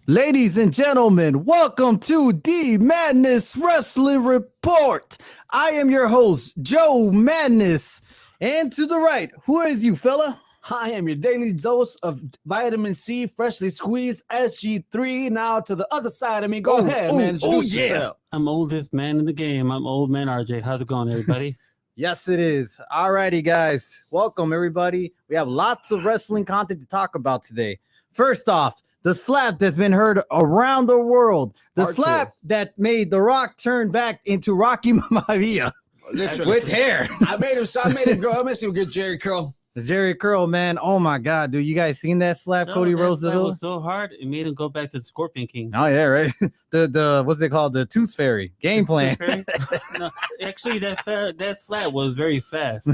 Ladies and gentlemen, welcome to the Madness Wrestling Report. I am your host, Joe Madness. And to the right, who is you, fella? I am your daily dose of vitamin C, freshly squeezed SG3. Now to the other side of me. Go ahead, man. Introduce yourself. I'm oldest man in the game. I'm old man RJ. How's it going, everybody? Yes, it is. Alrighty, guys. Welcome, everybody. We have lots of wrestling content to talk about today. First off, the slap that's been heard around the world. The slap that made The Rock turn back into Rocky Maivia with hair. I made him grow. I miss him good Jerry curl. The Jerry curl, man. Oh my God, dude! You guys seen that slap? No, Cody Rhodes that was so hard. It made him go back to the Scorpion King. Oh yeah, right. The what's it called? The Tooth Fairy game plan. No, actually, that slap was very fast.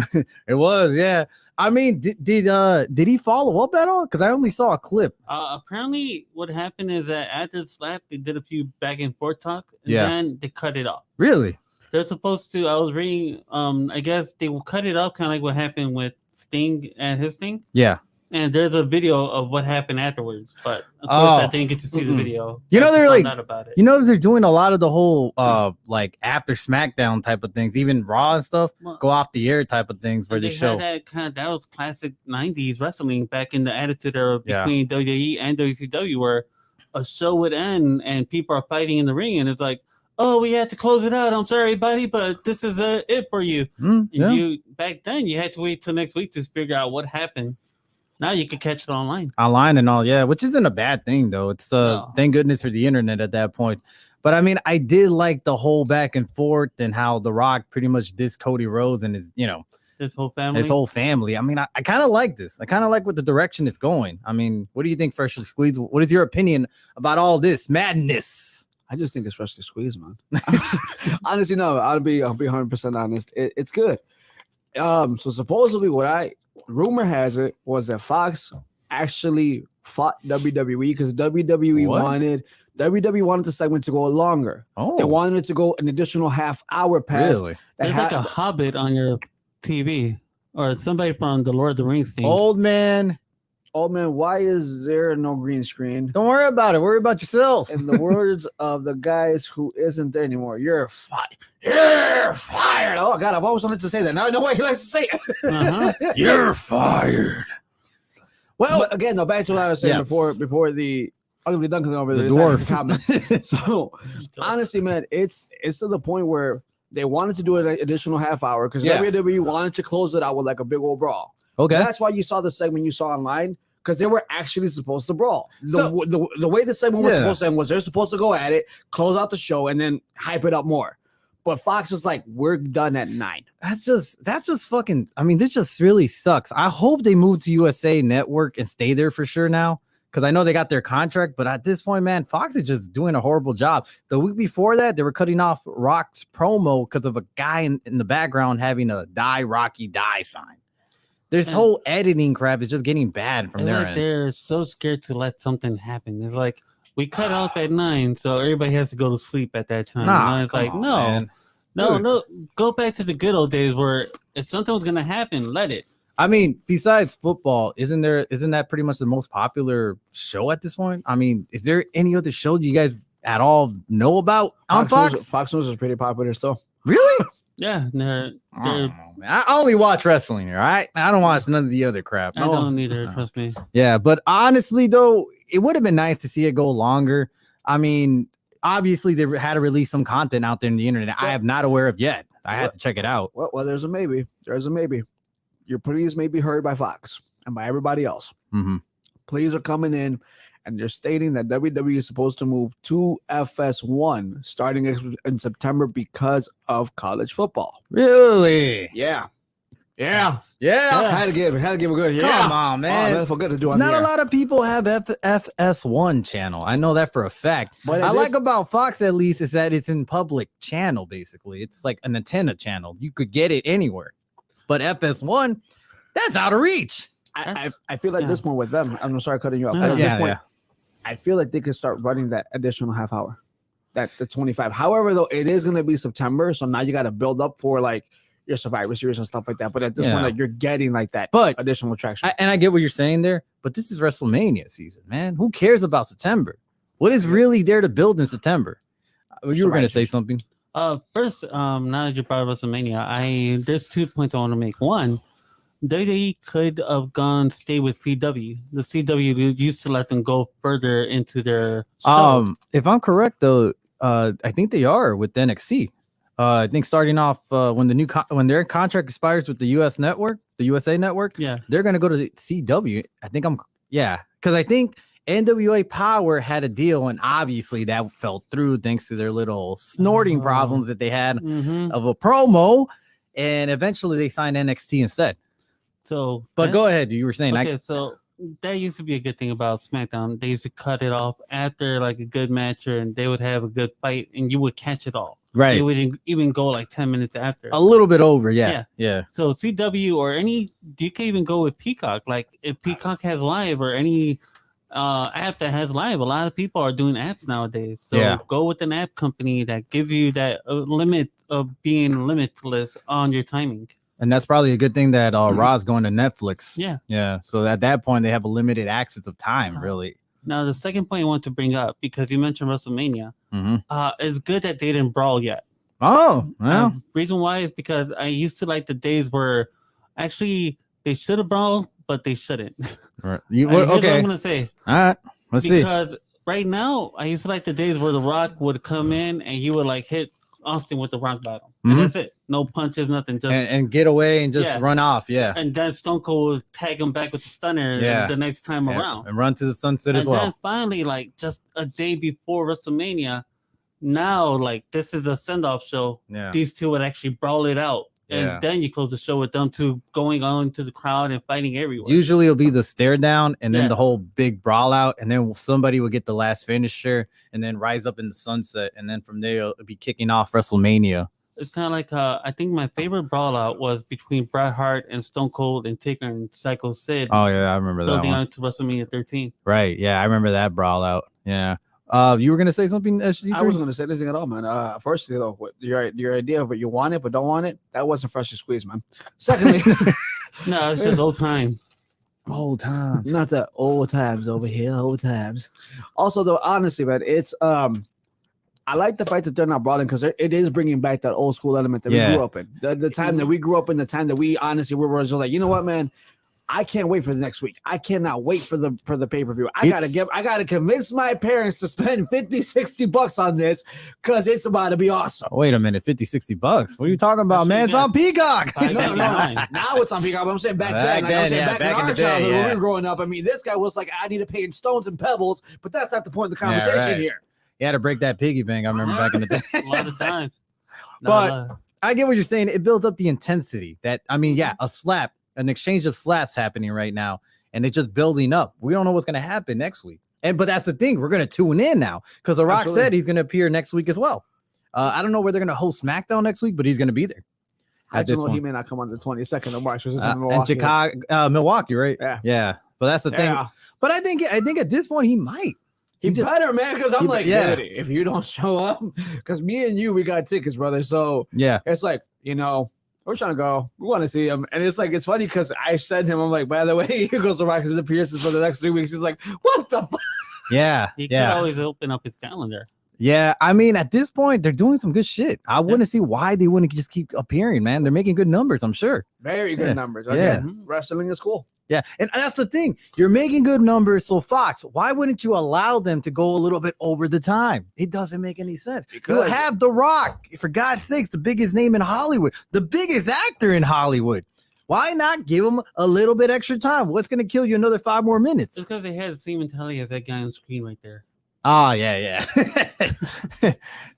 It was, yeah. I mean, did he follow up at all? Because I only saw a clip. Apparently, what happened is that after the slap, they did a few back and forth talks, and then they cut it off. Really? They're supposed to. I was reading. I guess they will cut it off, kind of like what happened with Sting and his thing. Yeah. And there's a video of what happened afterwards, but of course I didn't get to see the video. You know, they're like, about it. You know, they're doing a lot of the whole like after SmackDown type of things, even Raw and stuff, go off the air type of things for the show. That was classic '90s wrestling back in the Attitude Era between WWE and WCW, where a show would end and people are fighting in the ring, and it's like, oh, we had to close it out. I'm sorry, buddy, but this is it for you. You back then you had to wait till next week to figure out what happened. Now you can catch it online and all, yeah, which isn't a bad thing though. It's thank goodness for the internet at that point. But I mean, I did like the whole back and forth and how The Rock pretty much dissed Cody Rhodes and his whole family. I mean, I kind of like this. I kind of like what the direction it's going. I mean, what do you think, Freshly Squeezed? What is your opinion about all this madness? I just think it's freshly squeezed, man. Honestly, no. I'll be 100% honest. It's good. So supposedly, rumor has it was that Fox actually fought WWE because WWE wanted the segment to go longer. They wanted it to go an additional half hour past. Really? There's like a Hobbit on your TV or somebody from the Lord of the Rings thing. Old man, why is there no green screen? Don't worry about it. Worry about yourself. In the words of the guys who isn't there anymore, you're fired. You're fired. Oh God, I've always wanted to say that. Now I know why he likes to say it. You're fired. Well, but again, back to what I was saying before the ugly Duncan over there. Dwarf. So honestly, man, it's to the point where they wanted to do an additional half hour because WWE wanted to close it out with like a big old brawl. Okay, and that's why you saw the segment you saw online. Because they were actually supposed to brawl. The way the segment was supposed to end was they're supposed to go at it, close out the show, and then hype it up more. But Fox was like, we're done at 9. That's just fucking. I mean, this just really sucks. I hope they move to USA Network and stay there for sure now. Because I know they got their contract, but at this point, man, Fox is just doing a horrible job. The week before that, they were cutting off Rock's promo because of a guy in the background having a Die Rocky Die sign. This whole editing crap is just getting bad from their end. They're so scared to let something happen. It's like, we cut off at 9, so everybody has to go to sleep at that time. It's like, no, go back to the good old days where if something was going to happen, let it. I mean, besides football, isn't that pretty much the most popular show at this point? I mean, is there any other show you guys at all know about on Fox? Fox News is pretty popular still. Really? Yeah, I only watch wrestling here. All right, I don't watch none of the other crap. I don't either. Trust me. Yeah, but honestly, though, it would have been nice to see it go longer. I mean, obviously, they had to release some content out there in the internet. I am not aware of yet. I had to check it out. Well, there's a maybe. There's a maybe. Your pleas may be heard by Fox and by everybody else. Pleas are coming in. And they're stating that WWE is supposed to move to FS1 starting in September because of college football. Really? Yeah. I had to give a good. Come on, man. I forgot to do on Not a lot of people have FS1 channel. I know that for a fact. But I like about Fox at least is that it's in public channel. Basically, it's like an antenna channel. You could get it anywhere. But FS1, that's out of reach. I feel like this one with them. I'm sorry cutting you off. I feel like they could start running that additional half hour, the 25. However, though, it is going to be September, so now you got to build up for like your Survivor Series and stuff like that. But at this point, like, you're getting like that additional attraction. And I get what you're saying there, but this is WrestleMania season, man. Who cares about September? What is really there to build in September? You were going to say something. First, now that you brought up WrestleMania, there's 2 points I want to make. One, WWE could have stay with CW. The CW used to let them go further into their show. If I'm correct though, I think they are with NXT. I think starting off when their contract expires with the USA Network, they're gonna go to the CW. Because I think NWA Power had a deal, and obviously that fell through thanks to their little snorting problems that they had of a promo, and eventually they signed NXT instead. So, but go ahead. You were saying, so that used to be a good thing about SmackDown. They used to cut it off after like a good match, and they would have a good fight, and you would catch it all. Right. It would even go like 10 minutes after. A little bit over, yeah. So CW or you can even go with Peacock. Like if Peacock has live or any app that has live, a lot of people are doing apps nowadays. So go with an app company that gives you that limit of being limitless on your timing. And that's probably a good thing that Raw's going to Netflix. Yeah. So at that point, they have a limited access of time, really. Now, the second point I want to bring up, because you mentioned WrestleMania, it's good that they didn't brawl yet. Oh, well. Reason why is because I used to like the days where actually they should have brawled, but they shouldn't. Right. Okay. What I'm going to say. All right. Let's see. Because right now, I used to like the days where The Rock would come in and he would like hit Austin with the rock bottom. And that's it. No punches, nothing. Just and get away and just run off. Yeah. And then Stone Cold would tag him back with the stunner the next time around. And run to the sunset as well. And then finally, like just a day before WrestleMania, now like this is a send-off show. Yeah. These two would actually brawl it out. And then you close the show with them two going on to the crowd and fighting everywhere. Usually it'll be the stare down and then the whole big brawl out, and then somebody will get the last finisher and then rise up in the sunset, and then from there it'll be kicking off WrestleMania. It's kind of like I think my favorite brawl out was between Bret Hart and Stone Cold and Taker and Psycho Sid. Oh yeah, I remember that. Building on to WrestleMania 13. Right. Yeah, I remember that brawl out. Yeah. You were gonna say something, SG3? I wasn't gonna say anything at all, man. Firstly, though, your idea of what you want it but don't want it, that wasn't freshly squeezed, man. Secondly, no, it's just old time. Old times. Not the old times over here, old times. Also, though, honestly, man, it's I like the fact that they're not brawling because it is bringing back that old school element that we grew up in. The time that we grew up in, the time that we honestly were just like, you know what, man. I can't wait for the next week. I cannot wait for the pay-per-view. I gotta convince my parents to spend $50-$60 on this because it's about to be awesome. Wait a minute, $50-$60. What are you talking about, man? It's on Peacock. No. Now it's on Peacock. But I'm saying back then. Back in our childhood when we were growing up. I mean, this guy was like, I need to pay in stones and pebbles, but that's not the point of the conversation here. You had to break that piggy bank. I remember back in the day. A lot of times. But I get what you're saying. It builds up the intensity that, a slap. An exchange of slaps happening right now, and it's just building up. We don't know what's going to happen next week, but that's the thing. We're going to tune in now because The Rock said he's going to appear next week as well. I don't know where they're going to host SmackDown next week, but he's going to be there. I just know he may not come on the 22nd of March. And Chicago, Milwaukee, right? Yeah. But that's the thing. But I think at this point he might. He better, man, because I'm like, dude, if you don't show up, because me and you, we got tickets, brother. So it's like, we're trying to go. We want to see him. And it's like, it's funny because I said to him, I'm like, by the way, here goes The Rock because it appears for the next 3 weeks. He's like, what the fuck? Yeah. He could always open up his calendar. Yeah. I mean, at this point, they're doing some good shit. I wouldn't see why they wouldn't just keep appearing, man. They're making good numbers, I'm sure. Very good numbers. Again, wrestling is cool. Yeah. And that's the thing. You're making good numbers. So Fox, why wouldn't you allow them to go a little bit over the time? It doesn't make any sense. You have The Rock, for God's sakes, the biggest name in Hollywood, the biggest actor in Hollywood. Why not give him a little bit extra time? What's going to kill you another 5 more minutes? It's because they had the same mentality as that guy on screen right there. Oh, yeah.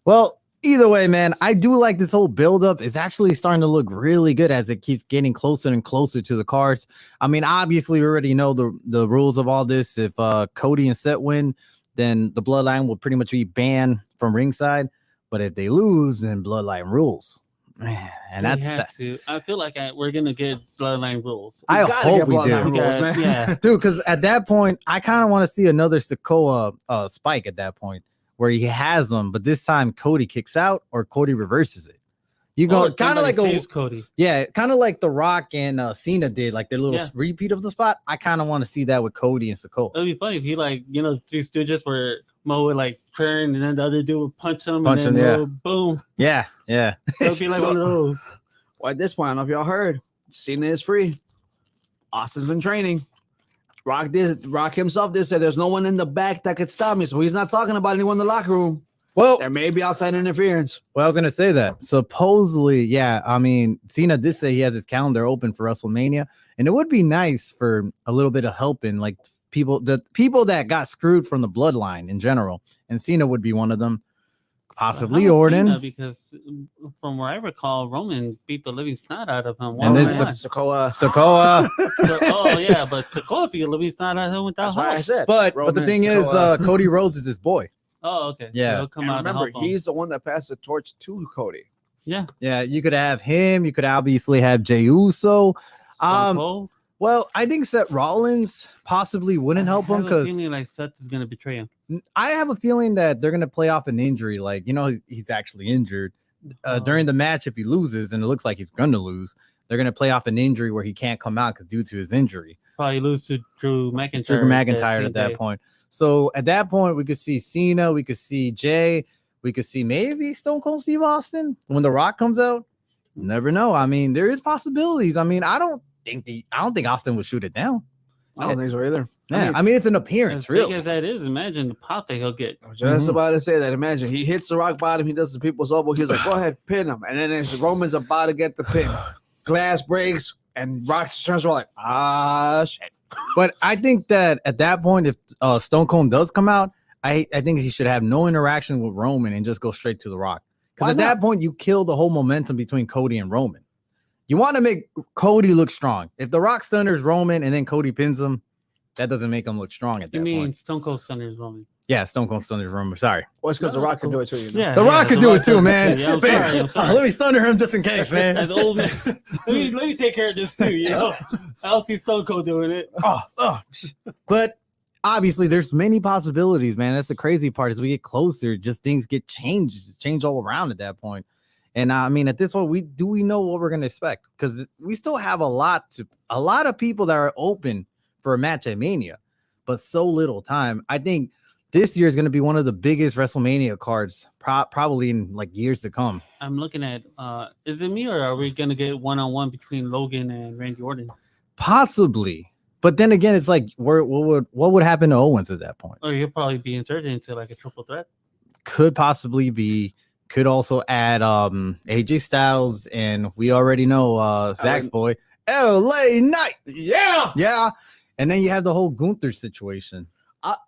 Well, either way, man, I do like this whole buildup. It's actually starting to look really good as it keeps getting closer and closer to the cards. I mean, obviously, we already know the rules of all this. If Cody and Seth win, then the Bloodline will pretty much be banned from ringside. But if they lose, then Bloodline rules. Man, and I feel like we're gonna get Bloodline rules. I hope we do, rules, man. Yeah, dude. Because at that point, I kind of want to see another Sokoa spike at that point, where he has them, but this time Cody kicks out or Cody reverses it. You go kind of like Cody. Yeah, kind of like The Rock and Cena did, like their little repeat of the spot. I kind of want to see that with Cody and Sokoa. It'd be funny if he Three Stooges Mo would like turn, and then the other dude would punch him, Punch and then him, Mo, boom. Yeah. It would be like one of those. Well, at this point, I don't know if y'all heard, Cena is free. Austin's been training. Rock himself did say there's no one in the back that could stop me, so he's not talking about anyone in the locker room. Well, There may be outside interference. I was gonna say that. Supposedly, yeah. I mean, Cena did say he has his calendar open for WrestleMania, and it would be nice for a little bit of helping, like the people that got screwed from the bloodline in general, and Cena would be one of them. Possibly Orton, Cena, because from where I recall, Roman beat the living snot out of him. And then Sokoa. Yeah, but Sokoa beat the living snot out of him without That's why I help. said. but the Roman, thing is, Sokoa. Cody Rhodes is his boy. Oh, okay. Yeah. So he'll come And out remember, and help him. he's the one that passed the torch to Cody. Yeah. Yeah, you could have him. You could obviously have Jey Uso. Stone Cold. Well, I think Seth Rollins possibly wouldn't help him I have a because feeling like Seth is gonna betray him. I have a feeling that they're gonna play off an injury. Like, he's actually injured during the match. If he loses, and it looks like he's gonna lose, they're gonna play off an injury where he can't come out because due to his injury. Probably lose to Drew McIntyre. Drew McIntyre at that point. So at that point, we could see Cena, we could see Jay, we could see maybe Stone Cold Steve Austin when The Rock comes out. Never know. I mean, there is possibilities. I mean, I don't think Austin would shoot it down. I don't think so either. Yeah, I mean it's an appearance, As really. big as that is, imagine the pop that he'll get. I was just about to say that. Imagine he hits the rock bottom, he does the people's elbow. He's like, go ahead, pin him. And then as Roman's about to get the pin, glass breaks, and Rock turns around like, shit. But I think that at that point, if Stone Cold does come out, I think he should have no interaction with Roman and just go straight to The Rock. Because at that point, you kill the whole momentum between Cody and Roman. You want to make Cody look strong. If The Rock stunners Roman and then Cody pins him, that doesn't make him look strong at that You mean point. Stone Cold Stunners Roman? Yeah, Stone Cold stunners Roman. Sorry. Well, it's because The Rock can do it too. Yeah, The Rock can do it too, man. Yeah, I'm sorry. Let me stunner him just in case, man. As old man, let me take care of this too. I'll see Stone Cold doing it. But obviously, there's many possibilities, man. That's the crazy part. As we get closer, just things get change all around at that point. And I mean, at this point, we know what we're gonna expect because we still have a lot of people that are open for a match at Mania, but so little time. I think this year is going to be one of the biggest WrestleMania cards, probably in like years to come. I'm looking at, is it me or are we going to get one-on-one between Logan and Randy Orton? Possibly. But then again, it's like, what would happen to Owens at that point? Or he'll probably be inserted into like a triple threat. Could possibly be. Could also add AJ Styles, and we already know Zach's boy, LA Knight. Yeah. And then you have the whole Gunther situation.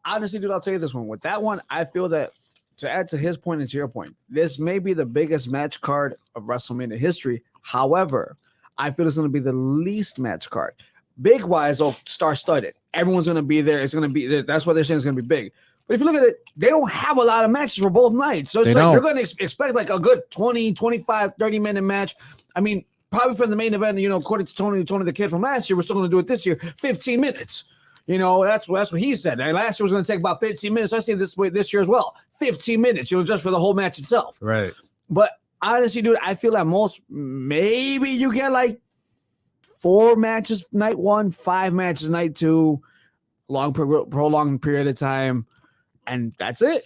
Honestly, dude, I'll tell you this one. With that one, I feel that to add to his point and to your point, this may be the biggest match card of WrestleMania history. However, I feel it's going to be the least match card. Big wise, star-studded. Everyone's going to be there. It's going to be. That's why they're saying it's going to be big. But if you look at it, they don't have a lot of matches for both nights. So it's like you're going to expect like a good 20, 25, 30-minute match. I mean, probably for the main event, according to Tony the Kid from last year, we're still going to do it this year, 15 minutes. That's what he said. Last year was going to take about 15 minutes. I see this way this year as well. 15 minutes, just for the whole match itself. Right. But honestly, dude, I feel like maybe you get like 4 matches night 1, 5 matches night 2, prolonged period of time. And that's it.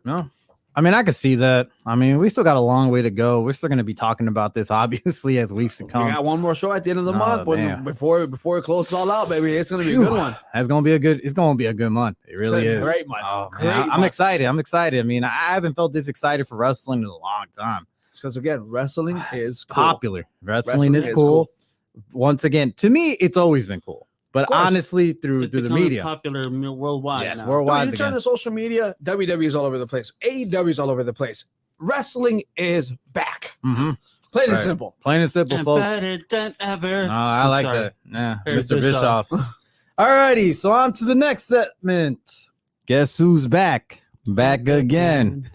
No, I mean, I could see that. I mean, we still got a long way to go. We're still going to be talking about this, obviously, as weeks to come. We got one more show at the end of the month, but before it closes all out, baby, it's going to be a good one. It's going to be a good month. It really is. Great month. I'm excited. I mean, I haven't felt this excited for wrestling in a long time. Because again, wrestling is cool. Popular. Wrestling is cool. Once again, to me, it's always been cool. But honestly, through the media, popular worldwide. Yes, now. worldwide. You turn to social media, WWE is all over the place. AEW is all over the place. Wrestling is back. Mm-hmm. Plain and simple. Plain and simple, folks. Better than ever. I like that. Yeah, Mr. Bischoff. All righty, so on to the next segment. Guess who's back? Back again.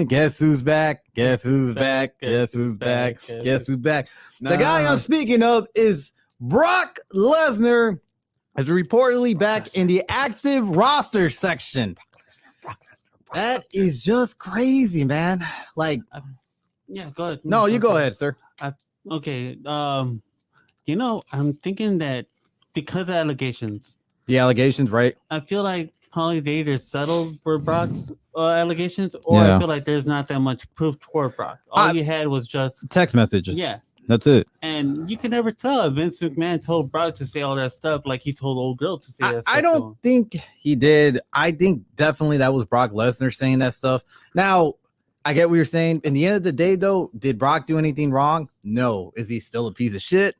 Guess who's back? Guess who's back? Guess who's back? Guess who's back? The guy I'm speaking of is Brock Lesnar. Is reportedly back in the active roster section. That is just crazy, man. Like, yeah, go ahead. No, you go ahead, sir. Okay. I'm thinking that because of allegations. The allegations, right? I feel like probably they either settled for Brock's allegations, or Yeah. I feel like there's not that much proof toward Brock. All you had was just text messages. yeah. That's it. And you can never tell if Vince McMahon told Brock to say all that stuff like he told old girl to say that stuff. I don't think he did. I think definitely that was Brock Lesnar saying that stuff. Now, I get what you're saying. In the end of the day, though, did Brock do anything wrong? No. Is he still a piece of shit?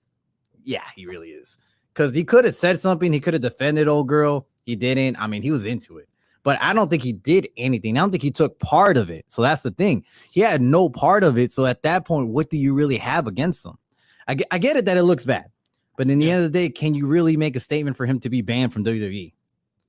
Yeah, he really is. Because he could have said something. He could have defended old girl. He didn't. I mean, he was into it. But I don't think he did anything. I don't think he took part of it. So that's the thing. He had no part of it. So at that point, what do you really have against him? I get it that it looks bad. But in the end of the day, can you really make a statement for him to be banned from WWE?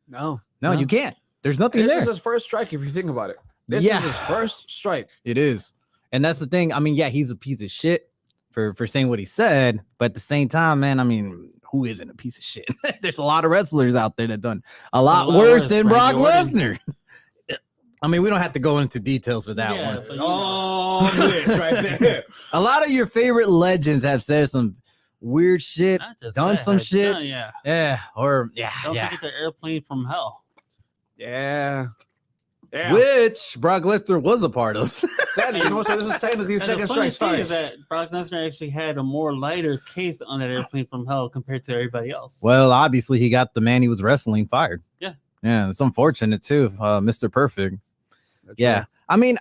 No, you can't. There's nothing this there. This is his first strike, if you think about it. This is his first strike. It is. And that's the thing. I mean, yeah, he's a piece of shit for saying what he said. But at the same time, man, I mean, who isn't a piece of shit? There's a lot of wrestlers out there that done a lot worse than Brock Lesnar. I mean, we don't have to go into details for that one. Oh, this right there. A lot of your favorite legends have said some weird shit, done some shit. Don't forget the airplane from hell. Yeah. Which Brock Lesnar was a part of. Sadly, you know, so this is technically second strike. Funny is that Brock Lesnar actually had a more lighter case on that airplane from hell compared to everybody else. Well, obviously, he got the man he was wrestling fired. Yeah. Yeah, it's unfortunate too. Mr. Perfect. That's yeah. right. I mean,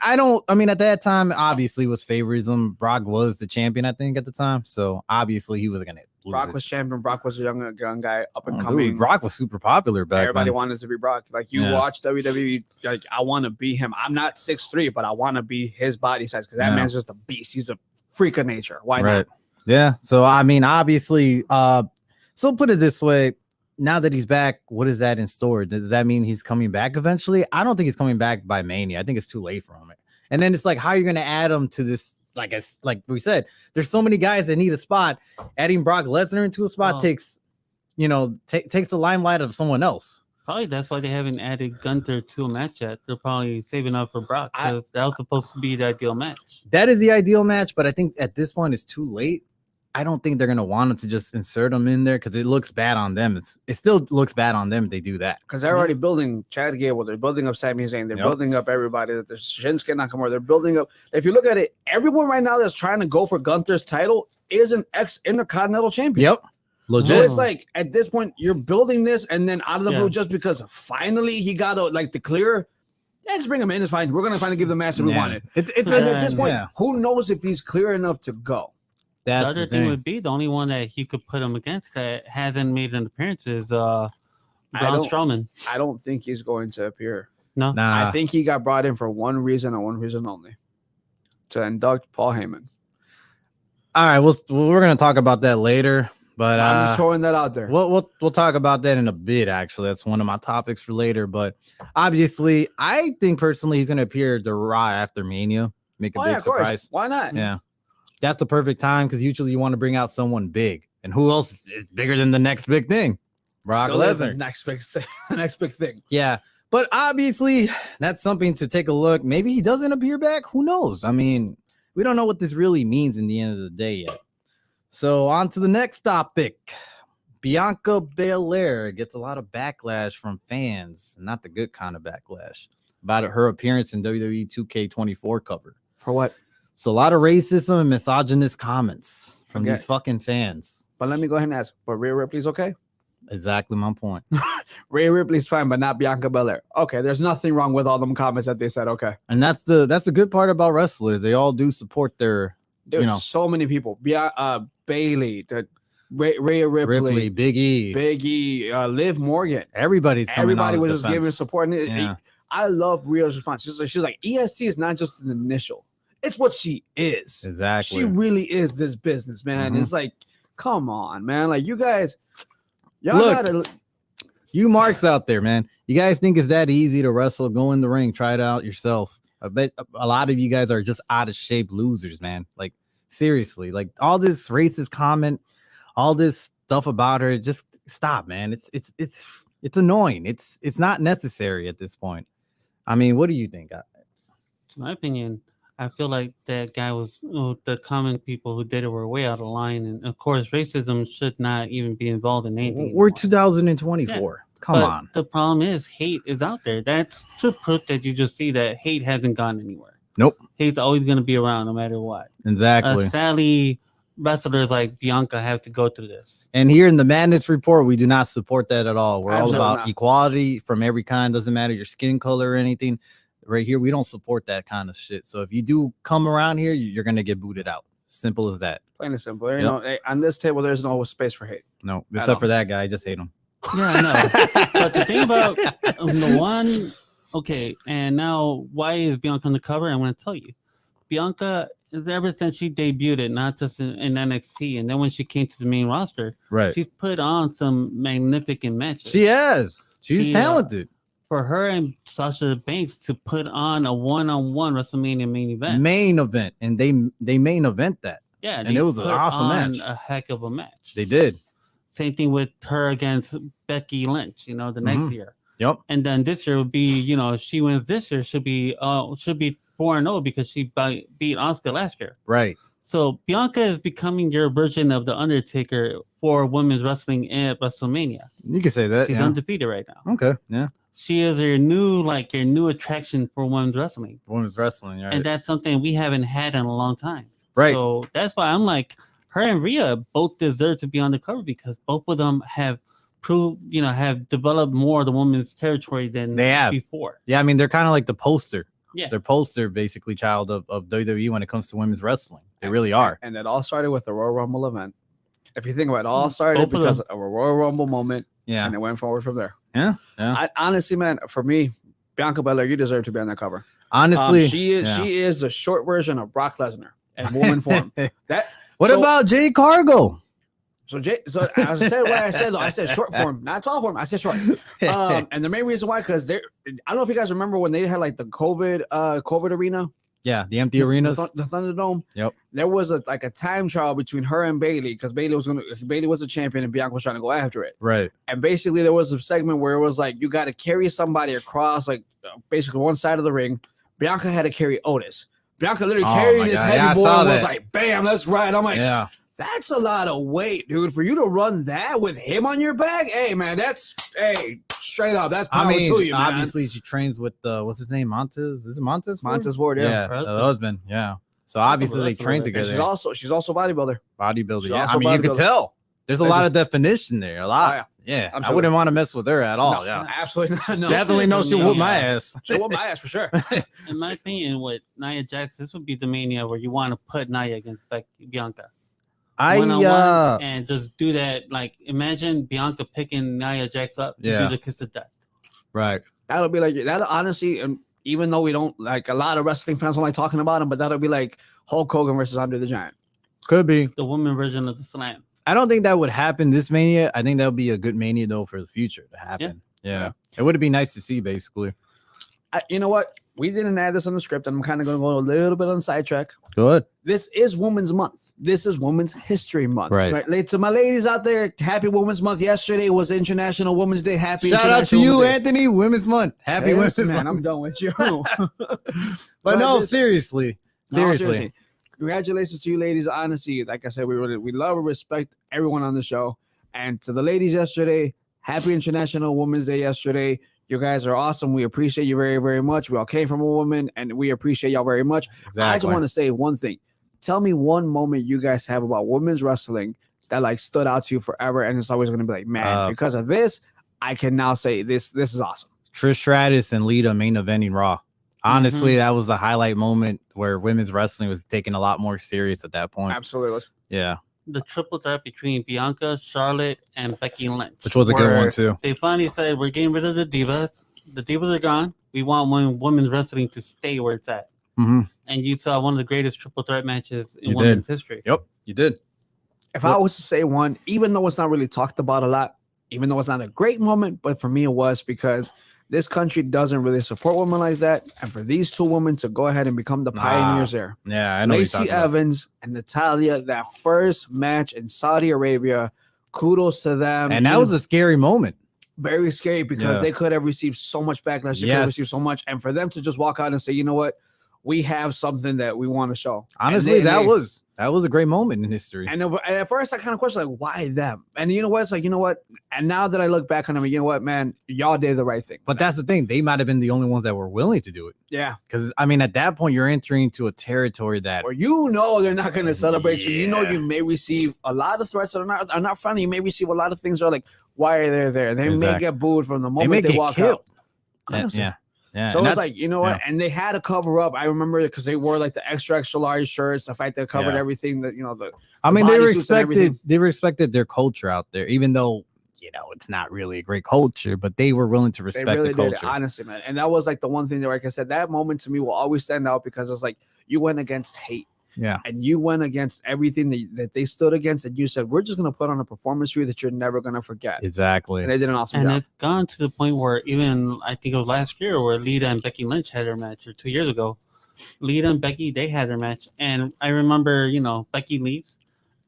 at that time, obviously, was favorism. Brock was the champion, I think, at the time. So obviously, he was going to lose. Brock was champion. Brock was a young guy, up and Dude, coming. Brock was super popular back Everybody then. wanted to be Brock. Like you watch WWE, like I want to be him. I'm not 6'3", but I want to be his body size because that man's just a beast. He's a freak of nature. Why not? Yeah. So I mean, obviously, so put it this way. Now that he's back, what is that in store? Does that mean he's coming back eventually? I don't think he's coming back by Mania. I think it's too late for him. And then it's like, how are you going to add him to this? Like we said, there's so many guys that need a spot. Adding Brock Lesnar into a spot takes the limelight of someone else. Probably that's why they haven't added Gunther to a match yet. They're probably saving up for Brock because that was supposed to be the ideal match. That is the ideal match, but I think at this point it's too late. I don't think they're gonna want to just insert them in there because it looks bad on them. It still looks bad on them if they do that. Because they're already building Chad Gable, they're building up Sami Zayn, they're building up everybody. There's Shinsuke Nakamura. They're building up. If you look at it, everyone right now that's trying to go for Gunther's title is an ex-Intercontinental champion. Yep, legit. So it's like at this point you're building this, and then out of the blue, just because finally he got the clear. Yeah, just bring him in. It's fine. We're gonna finally give the match that we wanted. It's at this point, who knows if he's clear enough to go? That's the other thing would be the only one that he could put him against that hasn't made an appearance is Braun Strowman. I don't think he's going to appear. No, I think he got brought in for one reason and one reason only, to induct Paul Heyman. All right, we're gonna talk about that later, but I'm just throwing that out there. We'll talk about that in a bit. Actually, that's one of my topics for later. But obviously, I think personally he's gonna appear the Raw after Mania, make a big surprise. Why not? Yeah. That's the perfect time because usually you want to bring out someone big. And who else is bigger than the next big thing? Brock Lesnar. The next big thing. Yeah. But obviously, that's something to take a look. Maybe he doesn't appear back. Who knows? I mean, we don't know what this really means in the end of the day yet. So on to the next topic. Bianca Belair gets a lot of backlash from fans. Not the good kind of backlash. About her appearance in WWE 2K24 cover. For what? So a lot of racism and misogynist comments from these fucking fans. But let me go ahead and ask, but Rhea Ripley's okay? Exactly my point. Rhea Ripley's fine, but not Bianca Belair. Okay, there's nothing wrong with all them comments that they said. Okay. And that's the good part about wrestlers. They all do support their, so many people. Bailey, Rhea Ripley, Big E, Liv Morgan. Everybody was just giving support. And I love Rhea's response. She's like, EST is not just an initial. It's what she is. Exactly. She really is this business, man. Mm-hmm. It's like, come on, man. Like you guys, y'all you marks out there, man. You guys think it's that easy to wrestle? Go in the ring, try it out yourself. I bet a lot of you guys are just out of shape losers, man. Like seriously, like all this racist comment, all this stuff about her, just stop, man. It's annoying. It's not necessary at this point. I mean, what do you think? In my opinion, I feel like that guy was the common people who did it were way out of line, and of course, racism should not even be involved in anything. We're 2024. Come on. The problem is hate is out there. That's the proof that you just see that hate hasn't gone anywhere. Nope. Hate's always going to be around no matter what. Exactly. Sadly, wrestlers like Bianca have to go through this. And here in the Madness Report, we do not support that at all. We're Absolutely all about not. equality from every kind. Doesn't matter your skin color or anything. Right here, we don't support that kind of shit. So if you do come around here, you're going to get booted out. Simple as that. Plain and simple. You know, on this table, there's no space for hate. No, except for that guy. I just hate him. Yeah, I know. But the thing about the one, okay, and now why is Bianca on the cover? I'm going to tell you. Bianca, ever since she debuted, not just in NXT, and then when she came to the main roster, Right. she's put on some magnificent matches. She has. She's talented. For her and Sasha Banks to put on a one-on-one WrestleMania main event. Main event. And they main event that. Yeah, and it was an awesome match. A heck of a match. They did. Same thing with her against Becky Lynch, the next year. Yep. And then this year would be, if she wins this year, should be 4-0 because she beat Asuka last year. Right. So Bianca is becoming your version of the Undertaker for women's wrestling at WrestleMania. You can say that. She's undefeated right now. Okay. Yeah. She is your new attraction for women's wrestling. Women's wrestling, right. And that's something we haven't had in a long time. Right. So that's why I'm like, her and Rhea both deserve to be on the cover because both of them have proved, have developed more of the women's territory than they have before. Yeah, I mean, they're kind of like the poster. Yeah. They're poster, basically, child of WWE when it comes to women's wrestling. They really are. And it all started with the Royal Rumble event. If you think about it, it all started because of a Royal Rumble moment. Yeah. And it went forward from there. Yeah. Honestly, man, for me, Bianca Belair, you deserve to be on that cover. Honestly, she is the short version of Brock Lesnar in woman form. What about Jay Cargill? So I said what I said. Though. I said short form, not tall form. I said short. And the main reason why, because I don't know if you guys remember when they had like the COVID arena. Yeah, the empty arenas, the Thunderdome. Yep. There was a time trial between her and Bayley because Bayley was the champion and Bianca was trying to go after it. Right. And basically there was a segment where it was like you got to carry somebody across like basically one side of the ring. Bianca had to carry Otis. Bianca literally carried this heavy boy and was like, "Bam, let's ride." I'm like, yeah. That's a lot of weight, dude. For you to run that with him on your back, hey man, straight up. That's power to you, man. Obviously she trains with what's his name, Montez? Is it Montez? Montez Ford, yeah. The husband, yeah. So obviously they train together. And she's also bodybuilder. Bodybuilder, yeah. I mean, you can tell. There's a lot of definition there. A lot. Yeah. I wouldn't want to mess with her at all. No, yeah. Absolutely not. No. Definitely know she'll whoop my ass. She'll whoop my ass for sure. In my opinion, with Nia Jax, this would be the mania where you want to put Nia against Bianca. And just do that. Like, imagine Bianca picking Nia Jax up to do the kiss of death. Right. That'll be like that. Honestly, and even though we don't like a lot of wrestling fans don't like talking about him, but that'll be like Hulk Hogan versus Andre the Giant. Could be the woman version of the Slam. I don't think that would happen this Mania. I think that would be a good Mania though for the future to happen. Yeah. It would be nice to see basically. You know what? We didn't add this on the script, and I'm kind of going to go a little bit on the sidetrack. Good. This is Women's Month. This is Women's History Month. Right. To my ladies out there, happy Women's Month. Yesterday was International Women's Day. Shout out to you, Anthony. Women's Month. Happy Women's Month. I'm done with you. But no, seriously. Congratulations to you, ladies. Honestly, like I said, we love and respect everyone on the show. And to the ladies yesterday, happy International Women's Day yesterday. You guys are awesome. We appreciate you very, very much. We all came from a woman, and we appreciate y'all very much. Exactly. I just want to say one thing. Tell me one moment you guys have about women's wrestling that like stood out to you forever, and it's always going to be like, man, because of this, I can now say this is awesome. Trish Stratus and Lita main eventing Raw. Honestly, that was the highlight moment where women's wrestling was taken a lot more serious at that point. Absolutely. Yeah. The triple threat between Bianca, Charlotte, and Becky Lynch. Which was a good one, too. They finally said, we're getting rid of the divas. The divas are gone. We want women's wrestling to stay where it's at. Mm-hmm. And you saw one of the greatest triple threat matches in women's history. Yep, you did. If I was to say one, even though it's not really talked about a lot, even though it's not a great moment, but for me it was because this country doesn't really support women like that. And for these two women to go ahead and become the pioneers there. Yeah, I know. Lacey Evans and Natalya, that first match in Saudi Arabia, kudos to them. And that was a scary moment. Very scary because they could have received so much backlash. They could have received so much. And for them to just walk out and say, you know what? we have something that we want to show. Honestly, that was a great moment in history. And at first, I kind of questioned, like, why them? And you know what? It's like, you know what? And now that I look back on them, you know what, man? Y'all did the right thing. But that's the thing. They might have been the only ones that were willing to do it. Yeah. Because, I mean, at that point, you're entering into a territory that... Or you know they're not going to celebrate you. You know you may receive a lot of threats that are not friendly. You may receive a lot of things that are like, why are they there? They may get booed from the moment they walk out. Honestly. Yeah. Yeah, so it's like, you know what? And they had to cover up. I remember because they wore like the extra large shirts, the fact that covered everything that, you know, they respected their culture out there, even though, you know, it's not really a great culture, but they were willing to respect the culture. Did, honestly, man. And that was like the one thing that, like I said, that moment to me will always stand out because it's like you went against hate. Yeah. And you went against everything that they stood against, and you said, we're just going to put on a performance for you that you're never going to forget. Exactly. And they did an awesome job. And it's gone to the point where even, I think it was last year, where Lita and Becky Lynch had their match, or 2 years ago. Lita and Becky, they had their match. And I remember, you know, Becky leaves,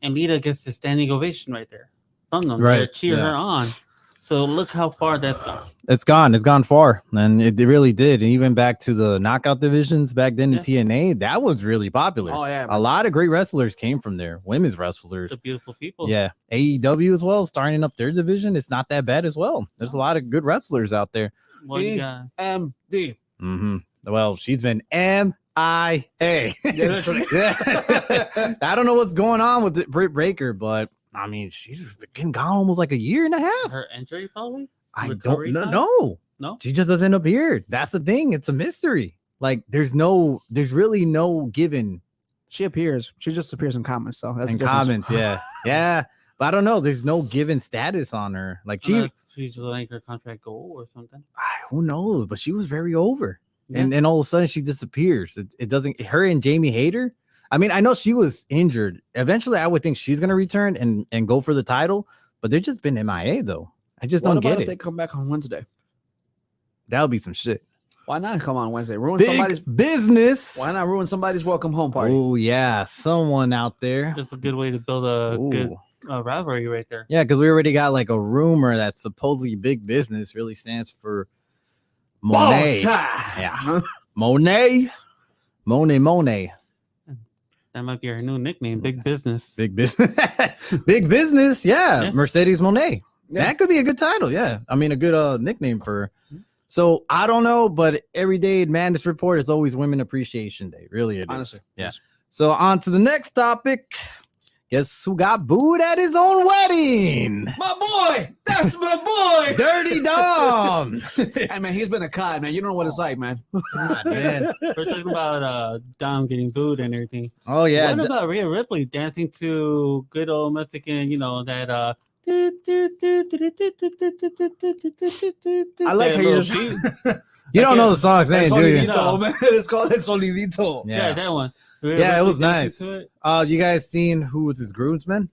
and Lita gets the standing ovation right there from them. Right. They cheer her on. So look how far that's gone. It's gone far, and it really did. And even back to the knockout divisions back then in TNA, that was really popular. Oh yeah, a lot of great wrestlers came from there. Women's wrestlers, the beautiful people. Yeah, AEW as well, starting up their division. It's not that bad as well. There's a lot of good wrestlers out there. Well, you got MD. Well, she's been MIA. I don't know what's going on with Britt Baker, but I mean, she's been gone almost like a year and a half. Her injury, probably. I don't know. No, she just doesn't appear. That's the thing. It's a mystery. Like, there's really no given. She appears. She just appears in comments, though. That's in comments, yeah, yeah. But I don't know. There's no given status on her. Like she's letting her contract go or something. Who knows? But she was very over, and then all of a sudden she disappears. It doesn't. Her and Jamie Hayter. I mean, I know she was injured. Eventually, I would think she's gonna return and go for the title, but they've just been MIA though. I just don't get it. What about if they come back on Wednesday? That would be some shit. Why not come on Wednesday? Ruin Big somebody's business. Why not ruin somebody's welcome home party? Oh yeah, someone out there. That's a good way to build a good rivalry right there. Yeah, because we already got like a rumor that supposedly Big Business really stands for Monet. Yeah, Monet. That might be our new nickname, Big Business. Big Business. Big Business. Yeah. Mercedes Monet. Yeah. That could be a good title. Yeah. I mean, a good nickname for her. So I don't know, but every day at Madness Report is always Women Appreciation Day. Really, it is. Honestly. Yeah. So on to the next topic. Guess who got booed at his own wedding? My boy! That's my boy! Dirty Dom! Hey, man, he's been a cod, man. You don't know what it's like, man. God, man. We're talking about Dom getting booed and everything. Oh, yeah. What about Rhea Ripley dancing to good old Mexican, you know, that... I like how you just... You don't know the song's name, do you? Man. It's called El Solidito. Yeah, that one. Yeah, it was nice. You guys seen who was his groomsmen?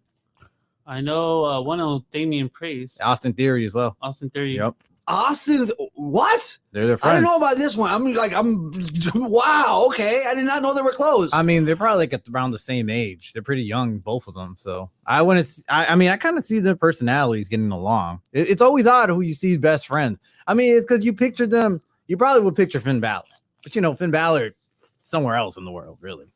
I know one of Damian Priest. Austin Theory as well. Austin Theory. Yep. Austin, what? They're their friends. I didn't know about this one. Wow, okay. I did not know they were close. I mean, they're probably like around the same age. They're pretty young, both of them. So I kind of see their personalities getting along. It's always odd who you see best friends. I mean, it's because you picture them. You probably would picture Finn Balor, but you know, Finn Balor somewhere else in the world, really.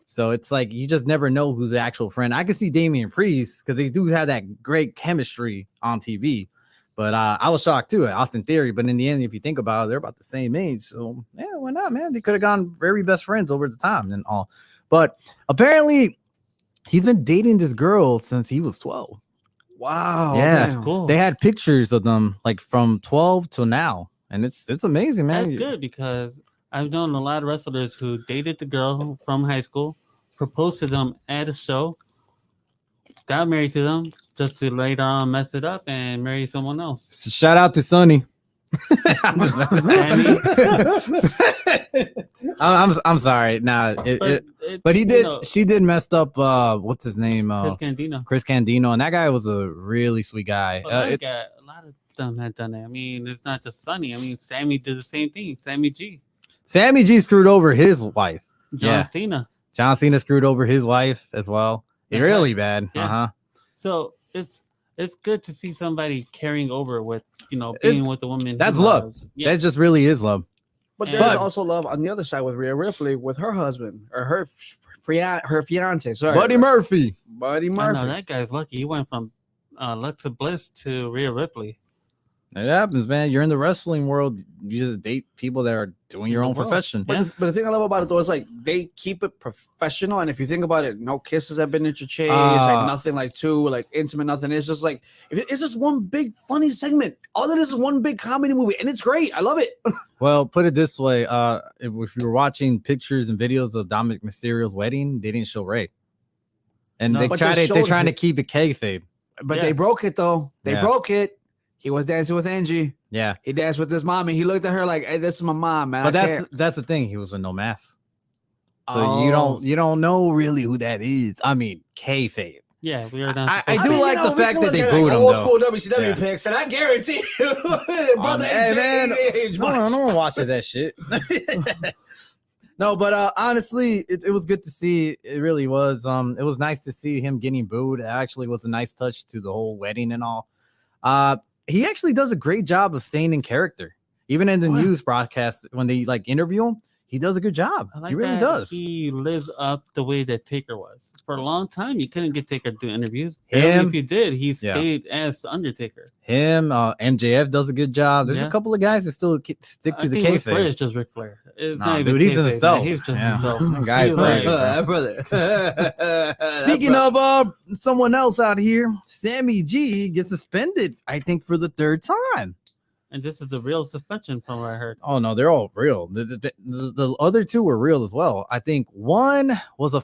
So it's like you just never know who's the actual friend. I could see Damian Priest because they do have that great chemistry on TV. But I was shocked too at Austin Theory. But in the end, if you think about it, they're about the same age. So yeah, why not, man? They could have gone very best friends over the time and all. But apparently, he's been dating this girl since he was 12. Wow. Yeah, that's cool. They had pictures of them like from 12 till now, and it's amazing, man. That's good because I've known a lot of wrestlers who dated the girl from high school, proposed to them at a show, got married to them, just to later on mess it up and marry someone else. So shout out to Sonny. I'm sorry. Nah, but he did. You know, she did messed up. What's his name? Chris Candido, and that guy was a really sweet guy. A lot of them had done it. I mean, it's not just Sonny. I mean, Sammy did the same thing. Sammy G screwed over his wife. John Cena screwed over his wife as well. Really bad. Yeah. So it's good to see somebody carrying over with, you know, being with the woman. That's love. Yeah. That just really is love. But there's also love on the other side with Rhea Ripley, with her husband or her fiance. Sorry, Buddy Murphy. Buddy I Murphy. know that guy's lucky. He went from Alexa Bliss to Rhea Ripley. It happens, man. You're in the wrestling world. You just date people that are doing your own profession. But the thing I love about it though is like they keep it professional. And if you think about it, no kisses have been interchanged, like nothing like too like intimate, nothing. It's just like it's just one big funny segment. All that is one big comedy movie, and it's great. I love it. Well, put it this way: if you were watching pictures and videos of Dominic Mysterio's wedding, they didn't show Ray, and they're trying to keep it kayfabe. But they broke it though. They broke it. He was dancing with Angie. Yeah. He danced with his mom, and he looked at her like, "Hey, this is my mom, man." But that's the thing. He was with no mask, so you don't know really who that is. I mean, kayfabe. Yeah, we are down. I do like the fact that they booed him though. Old school WCW picks, and I guarantee you, brother, hey man, no one watches that shit. No, but honestly, it was good to see. It really was. It was nice to see him getting booed. It actually was a nice touch to the whole wedding and all. He actually does a great job of staying in character. Even in the news broadcast, when they like interview him, he does a good job. He really does. He lives up the way that Taker was. For a long time, you couldn't get Taker to do interviews. If you did, he stayed as Undertaker. Him, MJF does a good job. There's a couple of guys that still stick to the kayfabe. It's just Ric Flair. It's not even dude, he's himself. He's just himself. Guys, brother. Speaking of someone else out here, Sammy G gets suspended, I think, for the third time. And this is the real suspension from what I heard. Oh, no, they're all real. The other two were real as well. I think one was a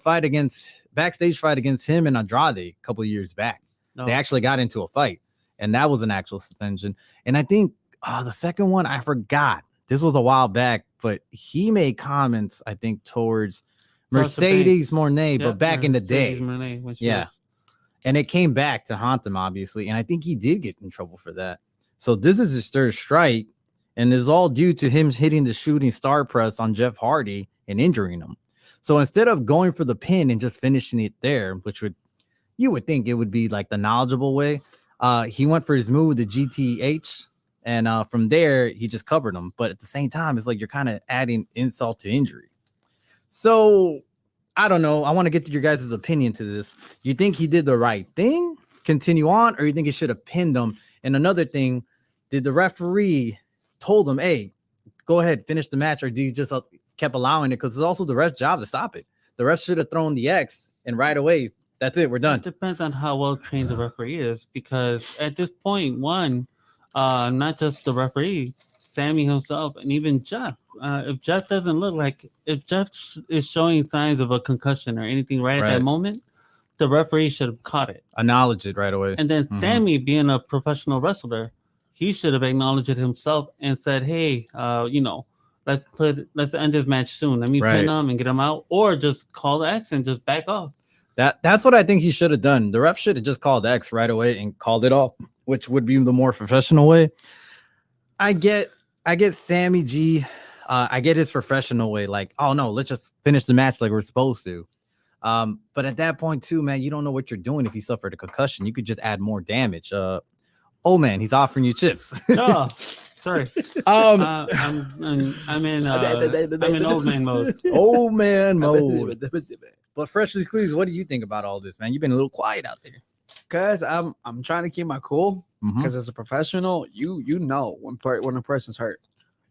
backstage fight against him and Andrade a couple of years back. No. They actually got into a fight, and that was an actual suspension. And I think the second one, I forgot. This was a while back, but he made comments, I think, towards Mercedes Moné, but back in the day. And it came back to haunt them, obviously. And I think he did get in trouble for that. So this is his third strike, and it's all due to him hitting the shooting star press on Jeff Hardy and injuring him. So instead of going for the pin and just finishing it there, which you would think it would be like the knowledgeable way, he went for his move, the GTH, and from there he just covered him. But at the same time, it's like you're kind of adding insult to injury. So I don't know. I want to get to your guys' opinion to this. You think he did the right thing, continue on, or you think he should have pinned him? And another thing, did the referee told him, hey, go ahead, finish the match, or did he just kept allowing it? Because it's also the ref's job to stop it. The ref should have thrown the X, and right away, that's it, we're done. It depends on how well trained the referee is, because at this point, not just the referee, Sammy himself, and even Jeff. If Jeff doesn't look like, if Jeff is showing signs of a concussion or anything at that moment, the referee should have caught it. Acknowledge it right away. And then Sammy, being a professional wrestler, he should have acknowledged it himself and said, hey, let's end this match soon. Let me pin him and get him out, or just call the X and just back off. That's what I think he should have done. The ref should have just called X right away and called it off, which would be the more professional way. I get Sammy G. I get his professional way. Like, oh no, let's just finish the match like we're supposed to. But at that point too, man, you don't know what you're doing. If he suffered a concussion, you could just add more damage. Oh man, he's offering you chips. Oh, sorry. I'm in old man mode. Old man mode. But freshly squeezed, what do you think about all this, man? You've been a little quiet out there. Cause I'm trying to keep my cool. Because as a professional, you know when a person's hurt.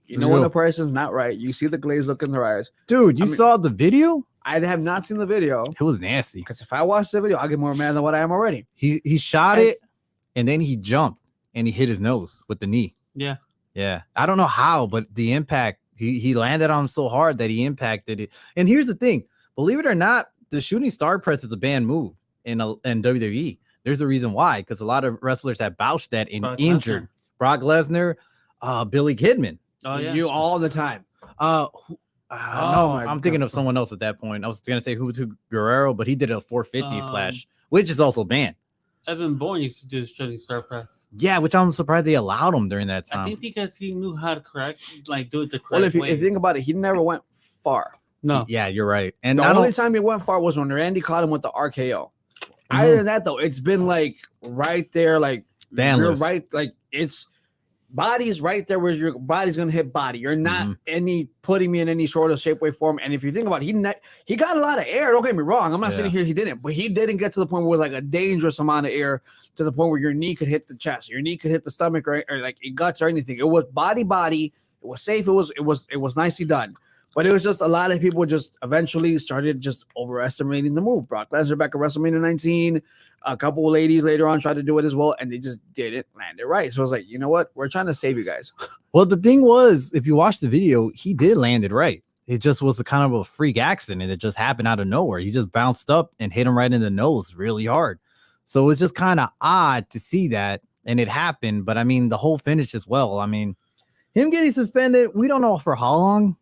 You know when a person's not right. You see the glaze look in their eyes. Dude, you saw the video? I have not seen the video. It was nasty. Because if I watch the video, I'll get more mad than what I am already. He shot it, and then he jumped, and he hit his nose with the knee. Yeah. Yeah. I don't know how, but the impact, he landed on him so hard that he impacted it. And here's the thing. Believe it or not, the shooting star press is a banned move in WWE. There's a reason why, because a lot of wrestlers have bounced that and injured. Brock Lesnar, Billy Kidman. Oh, yeah. You all the time. No, I'm thinking of someone else at that point. I was going to say Hugo Guerrero, but he did a 450 flash, which is also banned. Evan Bourne used to do the shooting star press. Yeah, which I'm surprised they allowed him during that time. I think because he knew how to do it the correct way. Well, if you think about it, he never went far. No. Yeah, you're right. And the only time he went far was when Randy caught him with the RKO. Other than that, though, it's been like right there, like you're right, like it's body's right there where your body's gonna hit body. You're not putting me in any sort of shape, way, form. And if you think about it, he got a lot of air. Don't get me wrong. I'm not sitting here he didn't, but he didn't get to the point where like a dangerous amount of air to the point where your knee could hit the chest, your knee could hit the stomach, or like your guts or anything. It was body. It was safe. It was nicely done. But it was just a lot of people just eventually started just overestimating the move. Brock Lesnar back at WrestleMania 19. A couple of ladies later on tried to do it as well, and they just didn't land it right. So I was like, you know what? We're trying to save you guys. Well, the thing was, if you watch the video, he did land it right. It just was a kind of a freak accident. It just happened out of nowhere. He just bounced up and hit him right in the nose really hard. So it was just kind of odd to see that, and it happened. But I mean, the whole finish as well. I mean, him getting suspended, we don't know for how long.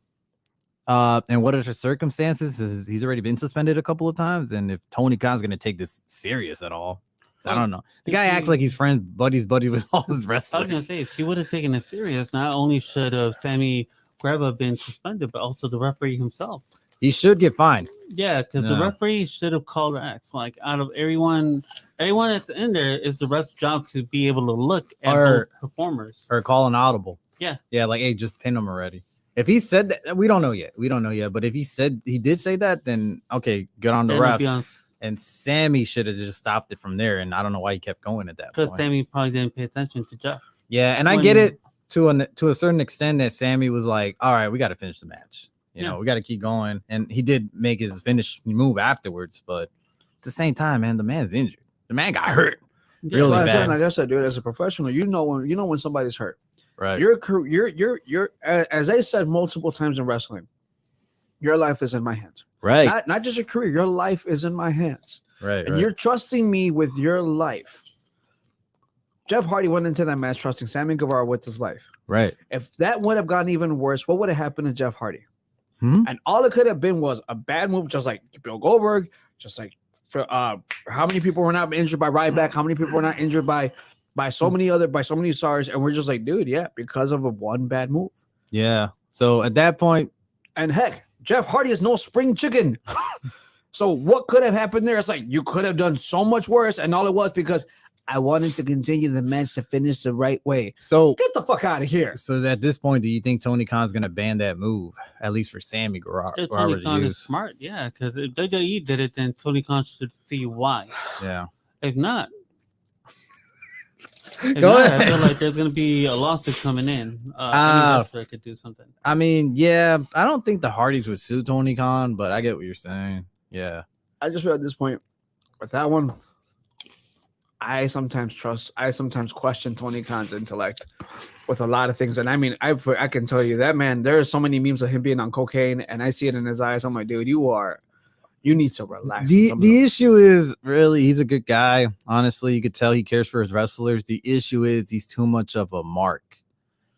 And what are the circumstances? He's already been suspended a couple of times, and if Tony Khan's gonna take this serious at all, I don't know. The guy acts like he's buddy with all his wrestlers. I was gonna say, if he would have taken it serious, not only should Sammy Guevara been suspended, but also the referee himself. He should get fined. Yeah, because the referee should have called acts. Like out of everyone that's in there, is the ref's job to be able to look at both performers or call an audible. Yeah, like, hey, just pin him already. If he said that, we don't know yet. But if he did say that, then okay, good on the ref. And Sammy should have just stopped it from there. And I don't know why he kept going at that point. Because Sammy probably didn't pay attention to Jeff. Yeah, and I get it to a certain extent that Sammy was like, all right, we got to finish the match. You know, we got to keep going. And he did make his finish move afterwards. But at the same time, man, the man's injured. The man got hurt. Really bad. Like I said, dude, as a professional, you know when somebody's hurt. Right. You're as I said multiple times in wrestling, your life is in my hands. Right. Not just your career, your life is in my hands. Right. And you're trusting me with your life. Jeff Hardy went into that match trusting Sammy Guevara with his life. Right. If that would have gotten even worse, what would have happened to Jeff Hardy? And all it could have been was a bad move, just like Bill Goldberg, just like for how many people were not injured by Ryback, how many people were not injured by so many stars, and we're just like, dude, because of one bad move. Yeah. So at that point, and heck, Jeff Hardy is no spring chicken. So what could have happened there? It's like you could have done so much worse, and all it was because I wanted to continue the match to finish the right way. So get the fuck out of here. So at this point, do you think Tony Khan's gonna ban that move, at least for Sammy Guevara? Tony Khan is smart, because if WWE did it, then Tony Khan should see why. Yeah. If not, Go ahead. I feel like there's going to be a lawsuit coming in. Any wrestler could do something. I mean, yeah, I don't think the Hardys would sue Tony Khan, but I get what you're saying. Yeah. I just feel at this point, with that one, I sometimes question Tony Khan's intellect with a lot of things. And I mean, I can tell you that, man, there are so many memes of him being on cocaine, and I see it in his eyes. I'm like, dude, you need to relax. The issue is really he's a good guy. Honestly, you could tell he cares for his wrestlers. The issue is he's too much of a mark.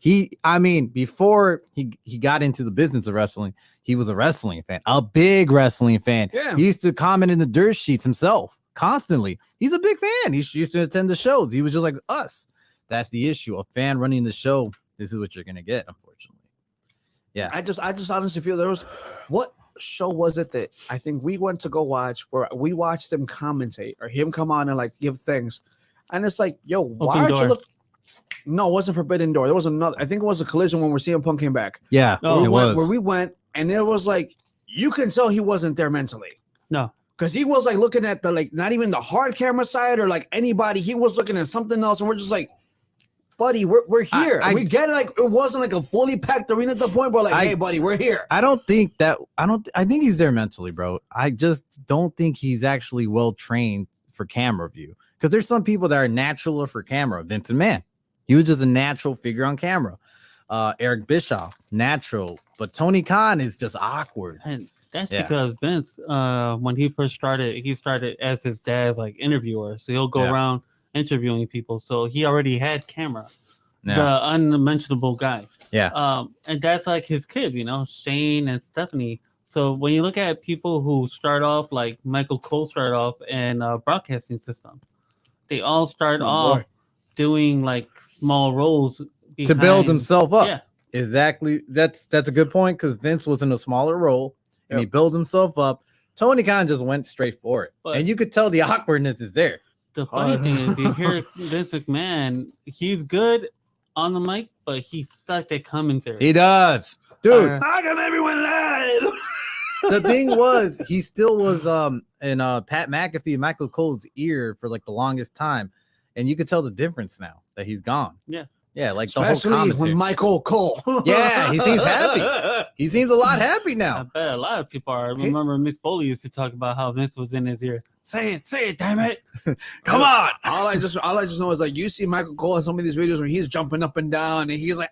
Before he got into the business of wrestling, he was a wrestling fan, a big wrestling fan. Yeah. He used to comment in the dirt sheets himself constantly. He's a big fan. He used to attend the shows. He was just like us. That's the issue. A fan running the show. This is what you're gonna get, unfortunately. Yeah. I just honestly feel there was what show was it that I think we went to go watch where we watched him commentate or him come on and like give things, and it's like, yo, why aren't you look? No, it wasn't Forbidden Door. There was another. I think it was a Collision when CM Punk came back. Yeah, where we went, and it was like you can tell he wasn't there mentally. No, because he was like looking at the not even the hard camera side or like anybody. He was looking at something else, and we're just like, buddy, we're here. We get it. Like it wasn't like a fully packed arena at the point, but like, hey, buddy, we're here. I think he's there mentally, bro. I just don't think he's actually well trained for camera view. Because there's some people that are natural for camera. Vince McMahon, he was just a natural figure on camera. Eric Bischoff, natural, but Tony Khan is just awkward. And that's because Vince, when he first started, he started as his dad's like interviewer. So he'll go around interviewing people. So he already had camera. The unmentionable guy. Yeah. And that's like his kids, Shane and Stephanie. So when you look at people who start off like Michael Cole started off in broadcasting system, they all start off doing like small roles to build himself up. Yeah. Exactly. That's a good point because Vince was in a smaller role and he built himself up. Tony Khan just went straight for it. And you could tell the awkwardness is there. The funny thing is you hear Vince McMahon, he's good on the mic, but he sucked at commentary. He does, dude. I got everyone live. The thing was, he still was in Pat McAfee and Michael Cole's ear for like the longest time, and you could tell the difference now that he's gone. Yeah, like Especially the whole commentary. when Michael Cole. Yeah, he seems happy. He seems a lot happy I now. bet a lot of people are. I remember Mick Foley used to talk about how Vince was in his ear. Say it, damn it. Come on. All I just know is like you see Michael Cole in some of these videos where he's jumping up and down and he's like,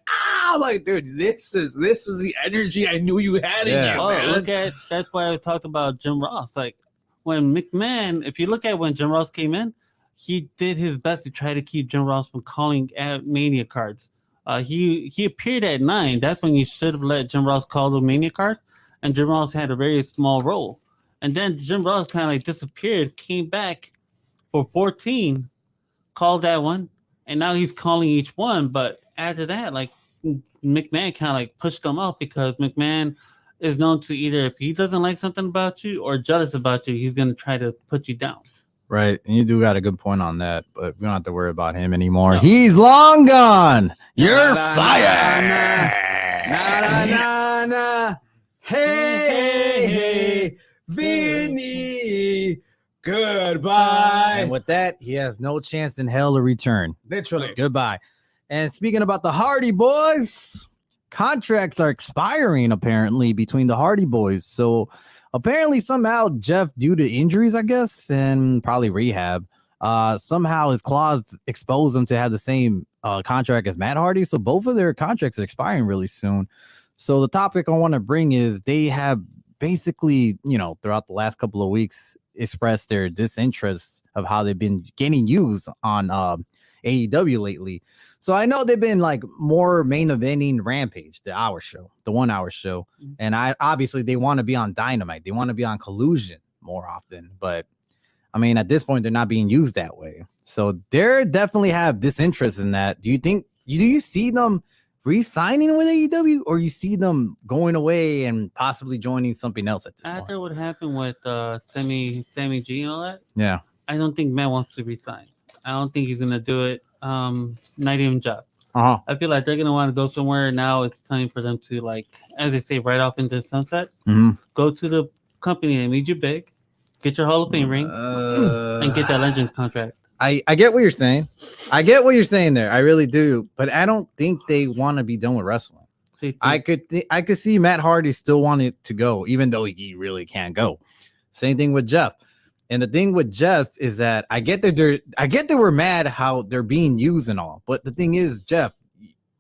like, dude, this is the energy I knew you had in you. Oh, man. look at that's why I talked about Jim Ross. Like when McMahon, if you look at when Jim Ross came in, he did his best to try to keep Jim Ross from calling at Mania cards. He appeared at 9. That's when you should have let Jim Ross call the Mania card, and Jim Ross had a very small role. And then Jim Ross kind of like disappeared, came back for 14, called that one, and now he's calling each one. But after that, like McMahon kind of like pushed him off because McMahon is known to either if he doesn't like something about you or jealous about you, he's going to try to put you down. Right, and you do got a good point on that, but we don't have to worry about him anymore. No. He's long gone. You're fired. Nah. Hey, Vinny. Goodbye. And with that, he has no chance in hell to return. Literally. Goodbye. And speaking about the Hardy Boys, contracts are expiring apparently between the Hardy Boys. So apparently somehow Jeff, due to injuries, I guess, and probably rehab, somehow his clause exposed him to have the same contract as Matt Hardy. So both of their contracts are expiring really soon. So the topic I want to bring is they have basically, throughout the last couple of weeks expressed their disinterest of how they've been getting used on AEW lately. So I know they've been like more main eventing Rampage, the 1 hour show. And obviously they want to be on Dynamite. They want to be on Collusion more often. But I mean, at this point, they're not being used that way. So they definitely have disinterest in that. Do you see them re-signing with AEW, or you see them going away and possibly joining something else at this point? After what happened with Sammy G and all that, yeah, I don't think Matt wants to resign. I don't think he's gonna do it. Not even Jeff. I feel like they're gonna want to go somewhere. Now it's time for them to, like, as they say, right off into the sunset. Go to the company that made you big, get your Hall of Fame ring, and get that Legends contract. I get what you're saying. I get what you're saying there. I really do, but I don't think they want to be done with wrestling. I could see Matt Hardy still wanting to go, even though he really can't go. Same thing with Jeff. And the thing with Jeff is that I get that they were mad how they're being used and all, but the thing is, Jeff,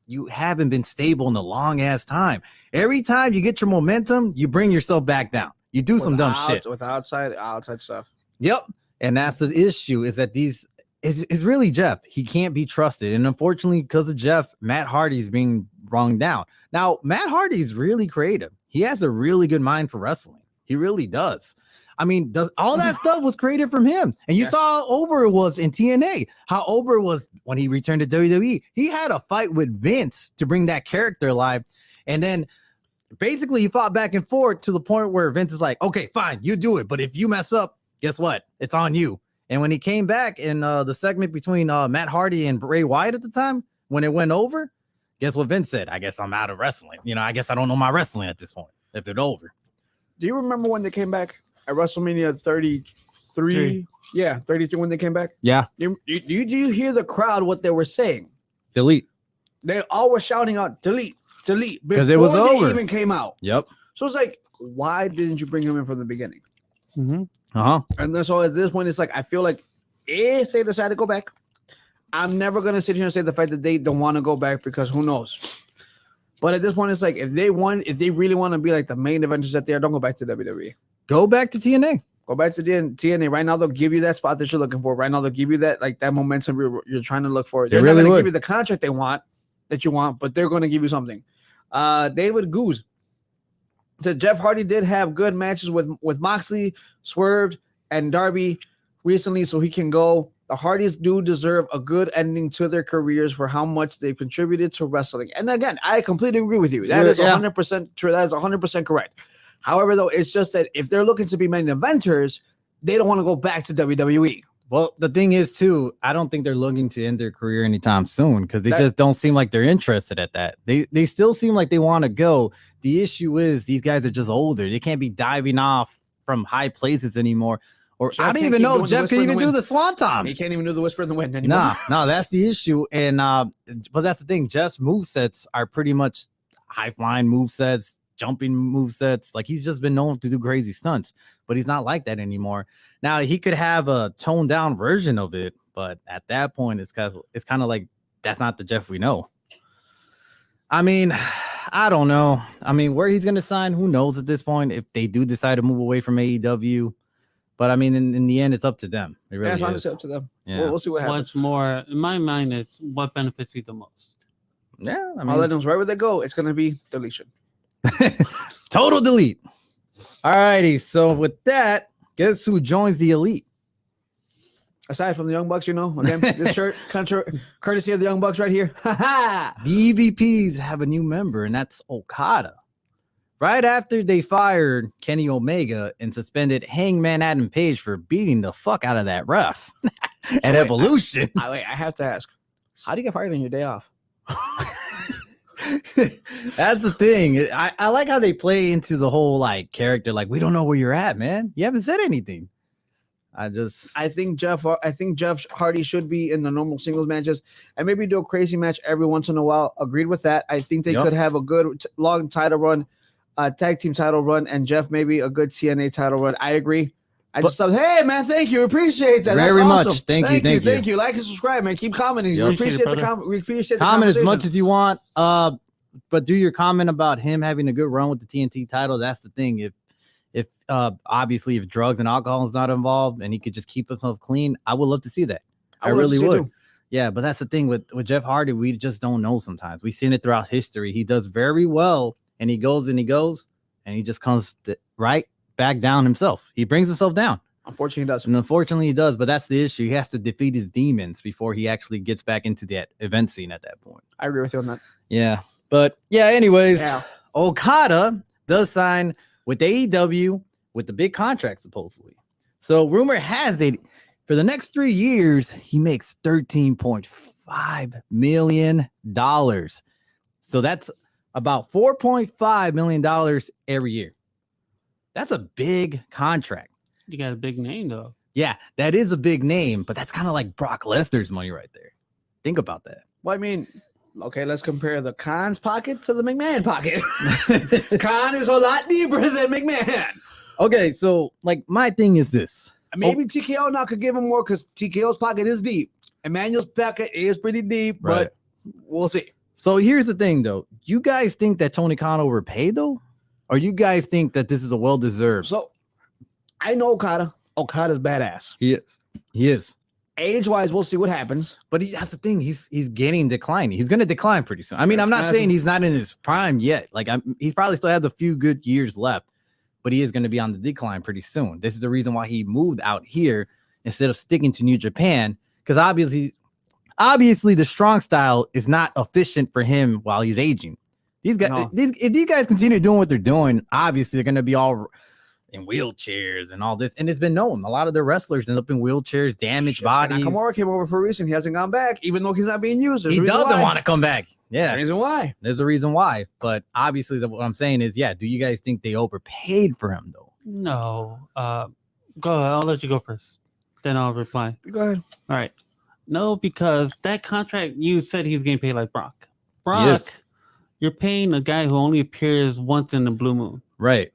you haven't been stable in a long ass time. Every time you get your momentum, you bring yourself back down. You do some dumb shit with outside stuff. Yep. And that's the issue, is that it's really Jeff. He can't be trusted. And unfortunately, because of Jeff, Matt Hardy is being rung down. Now, Matt Hardy is really creative. He has a really good mind for wrestling. He really does. I mean, all that stuff was created from him. And you saw how Ober was in TNA, how Ober was when he returned to WWE. He had a fight with Vince to bring that character alive. And then basically he fought back and forth to the point where Vince is like, okay, fine, you do it. But if you mess up, guess what? It's on you. And when he came back in the segment between Matt Hardy and Bray Wyatt at the time, when it went over, guess what Vince said? I guess I'm out of wrestling. I guess I don't know my wrestling at this point if it's over. Do you remember when they came back at WrestleMania 33? Yeah, 33 when they came back? Yeah. Do you hear the crowd, what they were saying? Delete. They all were shouting out, delete, because it was over. They even came out. Yep. So it's like, why didn't you bring him in from the beginning? And then so at this point, it's like, I feel like if they decide to go back, I'm never going to sit here and say the fact that they don't want to go back, because who knows? But at this point, it's like, if they really want to be like the main eventers that they are, don't go back to WWE. Go back to TNA. Go back to TNA. Right now, they'll give you that spot that you're looking for. Right now, they'll give you that momentum you're trying to look for. They're really not going to give you the contract that you want, but they're going to give you something. David Goose. So Jeff Hardy did have good matches with Moxley, Swerve, and Darby recently, so he can go. The Hardys do deserve a good ending to their careers for how much they've contributed to wrestling. And again, I completely agree with you. That is 100% true. That is 100% correct. However, though, it's just that if they're looking to be main eventers, they don't want to go back to WWE. Well, the thing is, too, I don't think they're looking to end their career anytime soon because they just don't seem like they're interested at that. They still seem like they want to go. The issue is these guys are just older. They can't be diving off from high places anymore. Or I don't even know if Jeff can even do the Swanton. He can't even do the Whisper in the Wind anymore. No, that's the issue. And but that's the thing. Jeff's movesets are pretty much high flying movesets, jumping movesets. Like he's just been known to do crazy stunts, but he's not like that anymore. Now he could have a toned down version of it, but at that point, it's kind of like that's not the Jeff we know. I mean, I don't know. I mean, where he's gonna sign, who knows at this point? If they do decide to move away from AEW. But I mean, in the end, it's up to them. It really it's is. honestly up to them. Yeah. We'll see what happens. What's more, in my mind, it's what benefits you the most. Yeah, I mean, I'll let them wherever they go. It's gonna be deletion. Total delete. All righty. So with that, guess who joins the Elite? Aside from the Young Bucks, again, this shirt, courtesy of the Young Bucks right here. The EVPs have a new member, and that's Okada. Right after they fired Kenny Omega and suspended Hangman Adam Page for beating the fuck out of that ref at Evolution. I have to ask, how do you get fired on your day off? That's the thing. I like how they play into the whole like character. Like, we don't know where you're at, man. You haven't said anything. I think Jeff Hardy should be in the normal singles matches and maybe do a crazy match every once in a while. Agreed with that. I think they could have a good long title run. Tag team title run, and Jeff maybe a good TNA title run. I agree. Hey man, thank you, appreciate that. Very That's awesome. much. Thank you. Like and subscribe, man. Keep commenting. Yo, We appreciate the comment. We appreciate the comment as much as you want. But do your comment about him having a good run with the TNT title. That's the thing. If obviously if drugs and alcohol is not involved and he could just keep himself clean, I would love to see that. I really would. Yeah, but that's the thing with Jeff Hardy. We just don't know sometimes. We've seen it throughout history. He does very well. And he goes and he just comes right back down himself. He brings himself down. Unfortunately, he does. And unfortunately, he does. But that's the issue. He has to defeat his demons before he actually gets back into that event scene at that point. I agree with you on that. Yeah. But yeah, anyways, Okada does sign with AEW with the big contract, supposedly. So rumor has it for the next 3 years, he makes $13.5 million. So that's about $4.5 million every year. That's a big contract. You got a big name, though. Yeah, that is a big name, but that's kind of like Brock Lesnar's money right there. Think about that. Well, I mean, okay, let's compare the Khan's pocket to the McMahon pocket. Khan is a lot deeper than McMahon. Okay, so like my thing is this. Maybe TKO now could give him more because TKO's pocket is deep. Emmanuel's pocket is pretty deep, but we'll see. So here's the thing, though. You guys think that Tony Khan overpaid, though? Or you guys think that this is a well-deserved? So I know Okada. Okada's badass. He is. Age-wise, we'll see what happens. But that's the thing. He's getting declining. He's going to decline pretty soon. I mean, I'm not saying he's not in his prime yet. Like he's probably still has a few good years left, but he is going to be on the decline pretty soon. This is the reason why he moved out here instead of sticking to New Japan, because obviously the strong style is not efficient for him while he's aging. These guys, if these guys continue doing what they're doing, obviously they're going to be all in wheelchairs and all this. And it's been known. A lot of their wrestlers end up in wheelchairs, damaged bodies. Nakamura came over for a reason. He hasn't gone back, even though he's not being used. He doesn't want to come back. Yeah. There's a reason why. There's a reason why. But obviously what I'm saying is, do you guys think they overpaid for him, though? No. Go ahead. I'll let you go first. Then I'll reply. Go ahead. All right. No, because that contract, you said he's getting paid like Brock. Brock, you're paying a guy who only appears once in the blue moon. Right.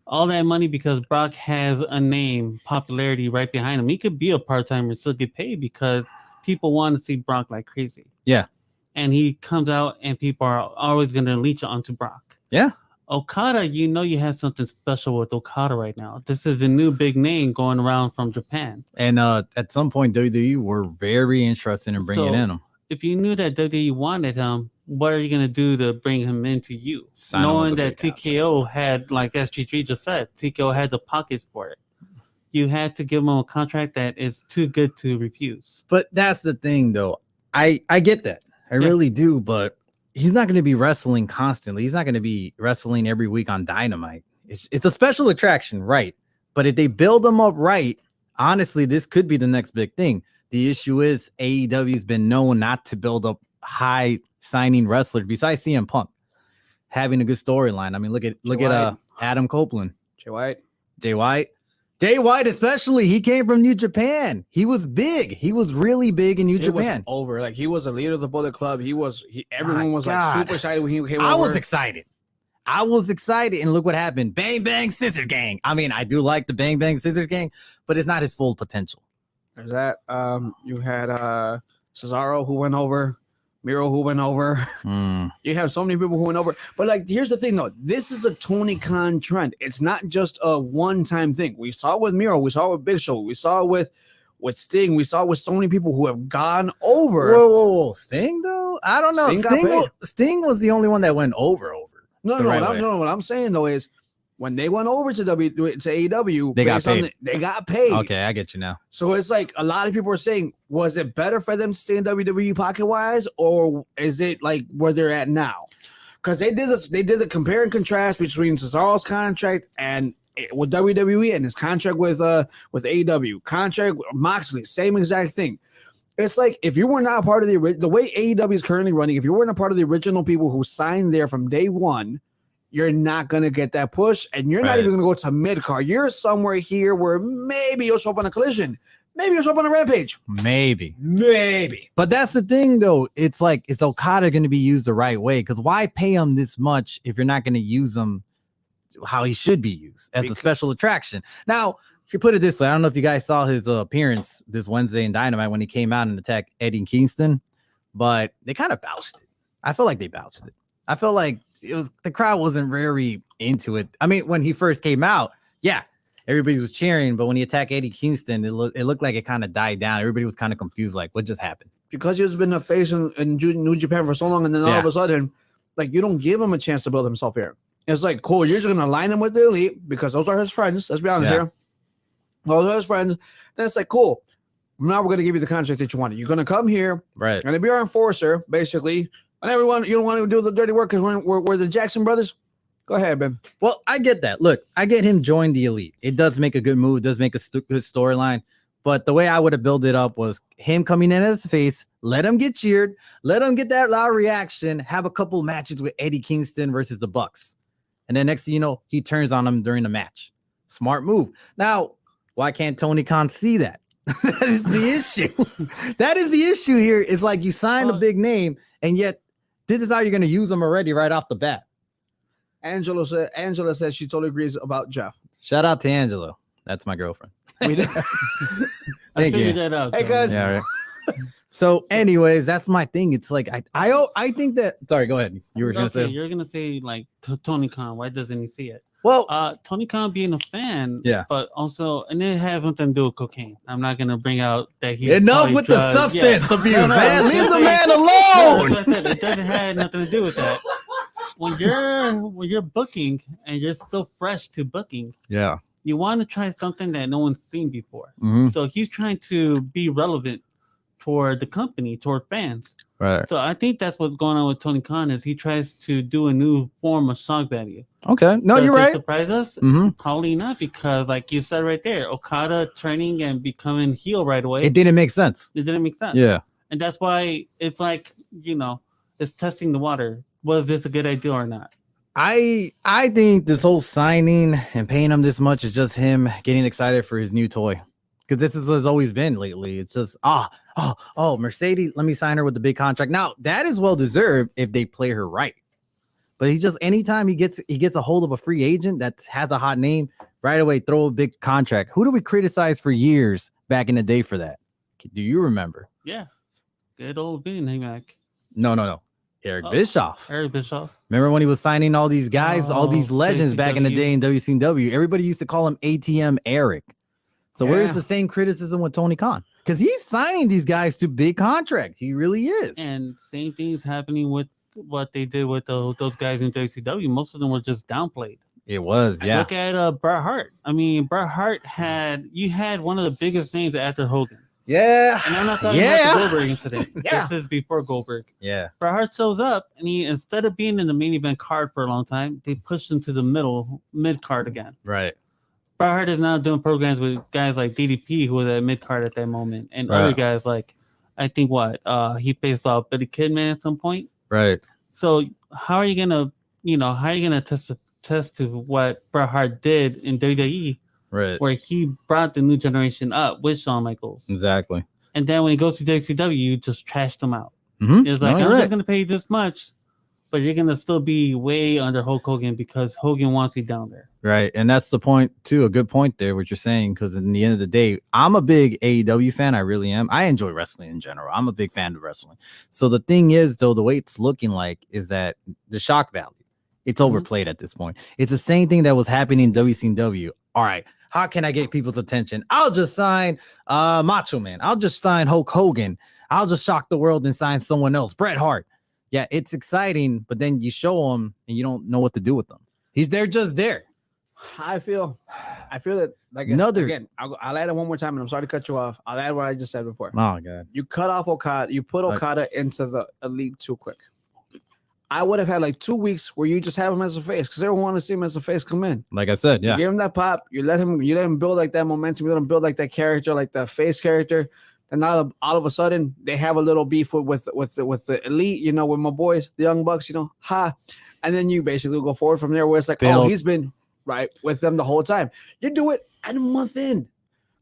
All that money because Brock has a name, popularity right behind him. He could be a part-timer and still get paid because people want to see Brock like crazy. Yeah. And he comes out and people are always going to leech onto Brock. Yeah. Okada, you have something special with Okada right now. This is a new big name going around from Japan. And at some point, WWE were very interested in bringing in him. If you knew that WWE wanted him, what are you going to do to bring him into you? Knowing that TKO had, like SG3 just said, TKO had the pockets for it. You had to give him a contract that is too good to refuse. But that's the thing, though. I get that. I really do, but he's not going to be wrestling constantly. He's not going to be wrestling every week on Dynamite. It's a special attraction, right? But if they build him up right, honestly, this could be the next big thing. The issue is AEW's been known not to build up high signing wrestlers besides CM Punk having a good storyline. I mean, look at Adam Copeland, Jay White, especially. He came from New Japan. He was big. He was really big in New Japan. Was over. Like, he was a leader of the Bullet Club. Everyone was like super excited when he came over. I was excited, and look what happened. Bang Bang Scissor Gang. I mean, I do like the Bang Bang Scissor Gang, but it's not his full potential. There's that. You had Cesaro, who went over, Miro, who went over. You have so many people who went over. But, like, here's the thing, though. This is a Tony Khan trend. It's not just a one-time thing. We saw it with Miro. We saw it with Big Show. We saw it with Sting. We saw it with so many people who have gone over. Whoa. Sting, though? I don't know. Sting was the only one that went over. No. What I'm saying, though, is when they went over to AEW, they got paid. They got paid. Okay, I get you now. So it's like a lot of people are saying, was it better for them to stay in WWE pocket wise, or is it like where they're at now? Because they did this, they did the compare and contrast between Cesaro's contract and with WWE and his contract with AEW. Contract with Moxley, same exact thing. It's like, if you were not part of the way AEW is currently running, if you weren't a part of the original people who signed there from day one, you're not going to get that push, and you're not even going to go to mid-card. You're somewhere here where maybe you'll show up on a Collision. Maybe you'll show up on a Rampage. Maybe. But that's the thing, though. It's like, is Okada going to be used the right way? Because why pay him this much if you're not going to use him how he should be used as a special attraction? Now, if you put it this way, I don't know if you guys saw his appearance this Wednesday in Dynamite when he came out and attacked Eddie Kingston, but they kind of bounced it. I feel like they bounced it. I feel like the crowd wasn't very into it. I mean, when he first came out, yeah, everybody was cheering, but when he attacked Eddie Kingston, it looked like it kind of died down. Everybody was kind of confused, like, what just happened? Because he's been a face in New Japan for so long, and then all of a sudden, like, you don't give him a chance to build himself here. It's like, cool, you're just going to line him with the Elite because those are his friends. Let's be honest here. Those are his friends. Then it's like, cool, now we're going to give you the contract that you wanted. You're going to come here. Right. You're going to be our enforcer, basically. And everyone, you don't want to do the dirty work because we're the Jackson brothers. Go ahead, Ben. Well, I get that. Look, I get him join the Elite. It does make a good move. It does make a good storyline. But the way I would have built it up was him coming in as face, let him get cheered, let him get that loud reaction, have a couple matches with Eddie Kingston versus the Bucks. And then next thing you know, he turns on him during the match. Smart move. Now, why can't Tony Khan see that? That is the issue. That is the issue here. It's like you sign a big name, and yet this is how you're going to use them already right off the bat. Angela says she totally agrees about Jeff. Shout out to Angela. That's my girlfriend. We did. Thank you. That out, hey guys. Yeah, right. So, anyways, that's my thing. It's like I think that. Sorry, go ahead. You were gonna say. You're gonna say like Tony Khan. Why doesn't he see it? Well, Tony Khan being a fan, yeah, but also, and it has something to do with cocaine. I'm not gonna bring out that he enough with the substance abuse, man. Leave the man alone. That's what I said. It doesn't have nothing to do with that. When you're booking and you're still fresh to booking, yeah, you want to try something that no one's seen before. Mm-hmm. So he's trying to be relevant toward the company, toward fans. Right. So I think that's what's going on with Tony Khan is he tries to do a new form of shock value. Okay. No, you're right. Surprise us? Mm-hmm. Probably not, because like you said right there, Okada turning and becoming heel right away. It didn't make sense. It didn't make sense. Yeah. And that's why it's like, it's testing the water. Was this a good idea or not? I think this whole signing and paying him this much is just him getting excited for his new toy. Because this is what it's always been lately. It's just, Mercedes, let me sign her with the big contract. Now, that is well deserved if they play her right. But he just, anytime he gets a hold of a free agent that has a hot name, right away, throw a big contract. Who do we criticize for years back in the day for that? Do you remember? Yeah. Good old Vinny Mac. No. Eric Bischoff. Eric Bischoff. Remember when he was signing all these guys, all these legends back in the day in WCW? Everybody used to call him ATM Eric. So where's the same criticism with Tony Khan? Because he's signing these guys to big contracts. He really is. And same thing's happening with what they did with those guys in WCW. Most of them were just downplayed. It was, yeah. Look at Bret Hart. I mean, Bret Hart had one of the biggest names after Hogan. Yeah. And I'm not talking about the Goldberg incident. This is before Goldberg. Yeah. Bret Hart shows up, and he, instead of being in the main event card for a long time, they pushed him to the mid card again. Right. Bret Hart is now doing programs with guys like DDP, who was at mid card at that moment, and other guys like, I think he faced off Billy Kidman at some point. Right. So how are you gonna test to what Bret Hart did in WWE, right, where he brought the new generation up with Shawn Michaels? Exactly. And then when he goes to WCW, you just trash them out. Mm-hmm. It's like, I'm not going to pay you this much, but you're going to still be way under Hulk Hogan because Hogan wants you down there. Right. And that's the point, too. A good point there, what you're saying, because in the end of the day, I'm a big AEW fan. I really am. I enjoy wrestling in general. I'm a big fan of wrestling. So the thing is, though, the way it's looking like is that the shock value, it's overplayed at this point. It's the same thing that was happening in WCW. All right. How can I get people's attention? I'll just sign Macho Man. I'll just sign Hulk Hogan. I'll just shock the world and sign someone else. Bret Hart. Yeah, it's exciting, but then you show them and you don't know what to do with them. They're just there. I feel that again. I'll add it one more time, and I'm sorry to cut you off. I'll add what I just said before. Oh God, you cut off Okada. You put Okada into the Elite too quick. I would have had like 2 weeks where you just have him as a face because everyone want to see him as a face come in. Like I said, yeah. You give him that pop. You let him build like that momentum. You let him build like that character, like that face character. And now all of a sudden they have a little beef with the Elite, with my boys, the Young Bucks, and then you basically go forward from there where it's like, he's been right with them the whole time. You do it at a month in.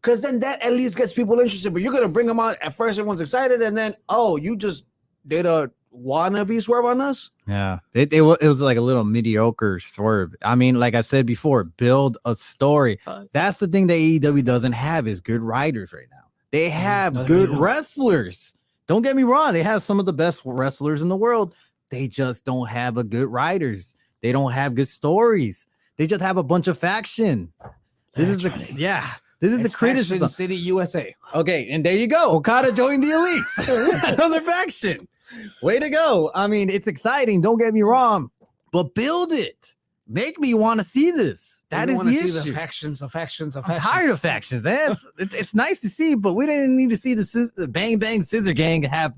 Because then that at least gets people interested. But you're gonna bring them out at first, everyone's excited, and then you just did a wannabe swerve on us. Yeah, it was like a little mediocre swerve. I mean, like I said before, build a story. That's the thing that AEW doesn't have is good writers right now. They have good wrestlers. Don't get me wrong. They have some of the best wrestlers in the world. They just don't have a good writers. They don't have good stories. They just have a bunch of faction. This is the criticism. Faction City, USA. Okay, and there you go. Okada joined the Elites. Another faction. Way to go. I mean, it's exciting. Don't get me wrong, but build it. Make me want to see this. That is the issue. Factions. I'm tired of factions. It's nice to see, but we didn't need to see the Bang Bang Scissor Gang have.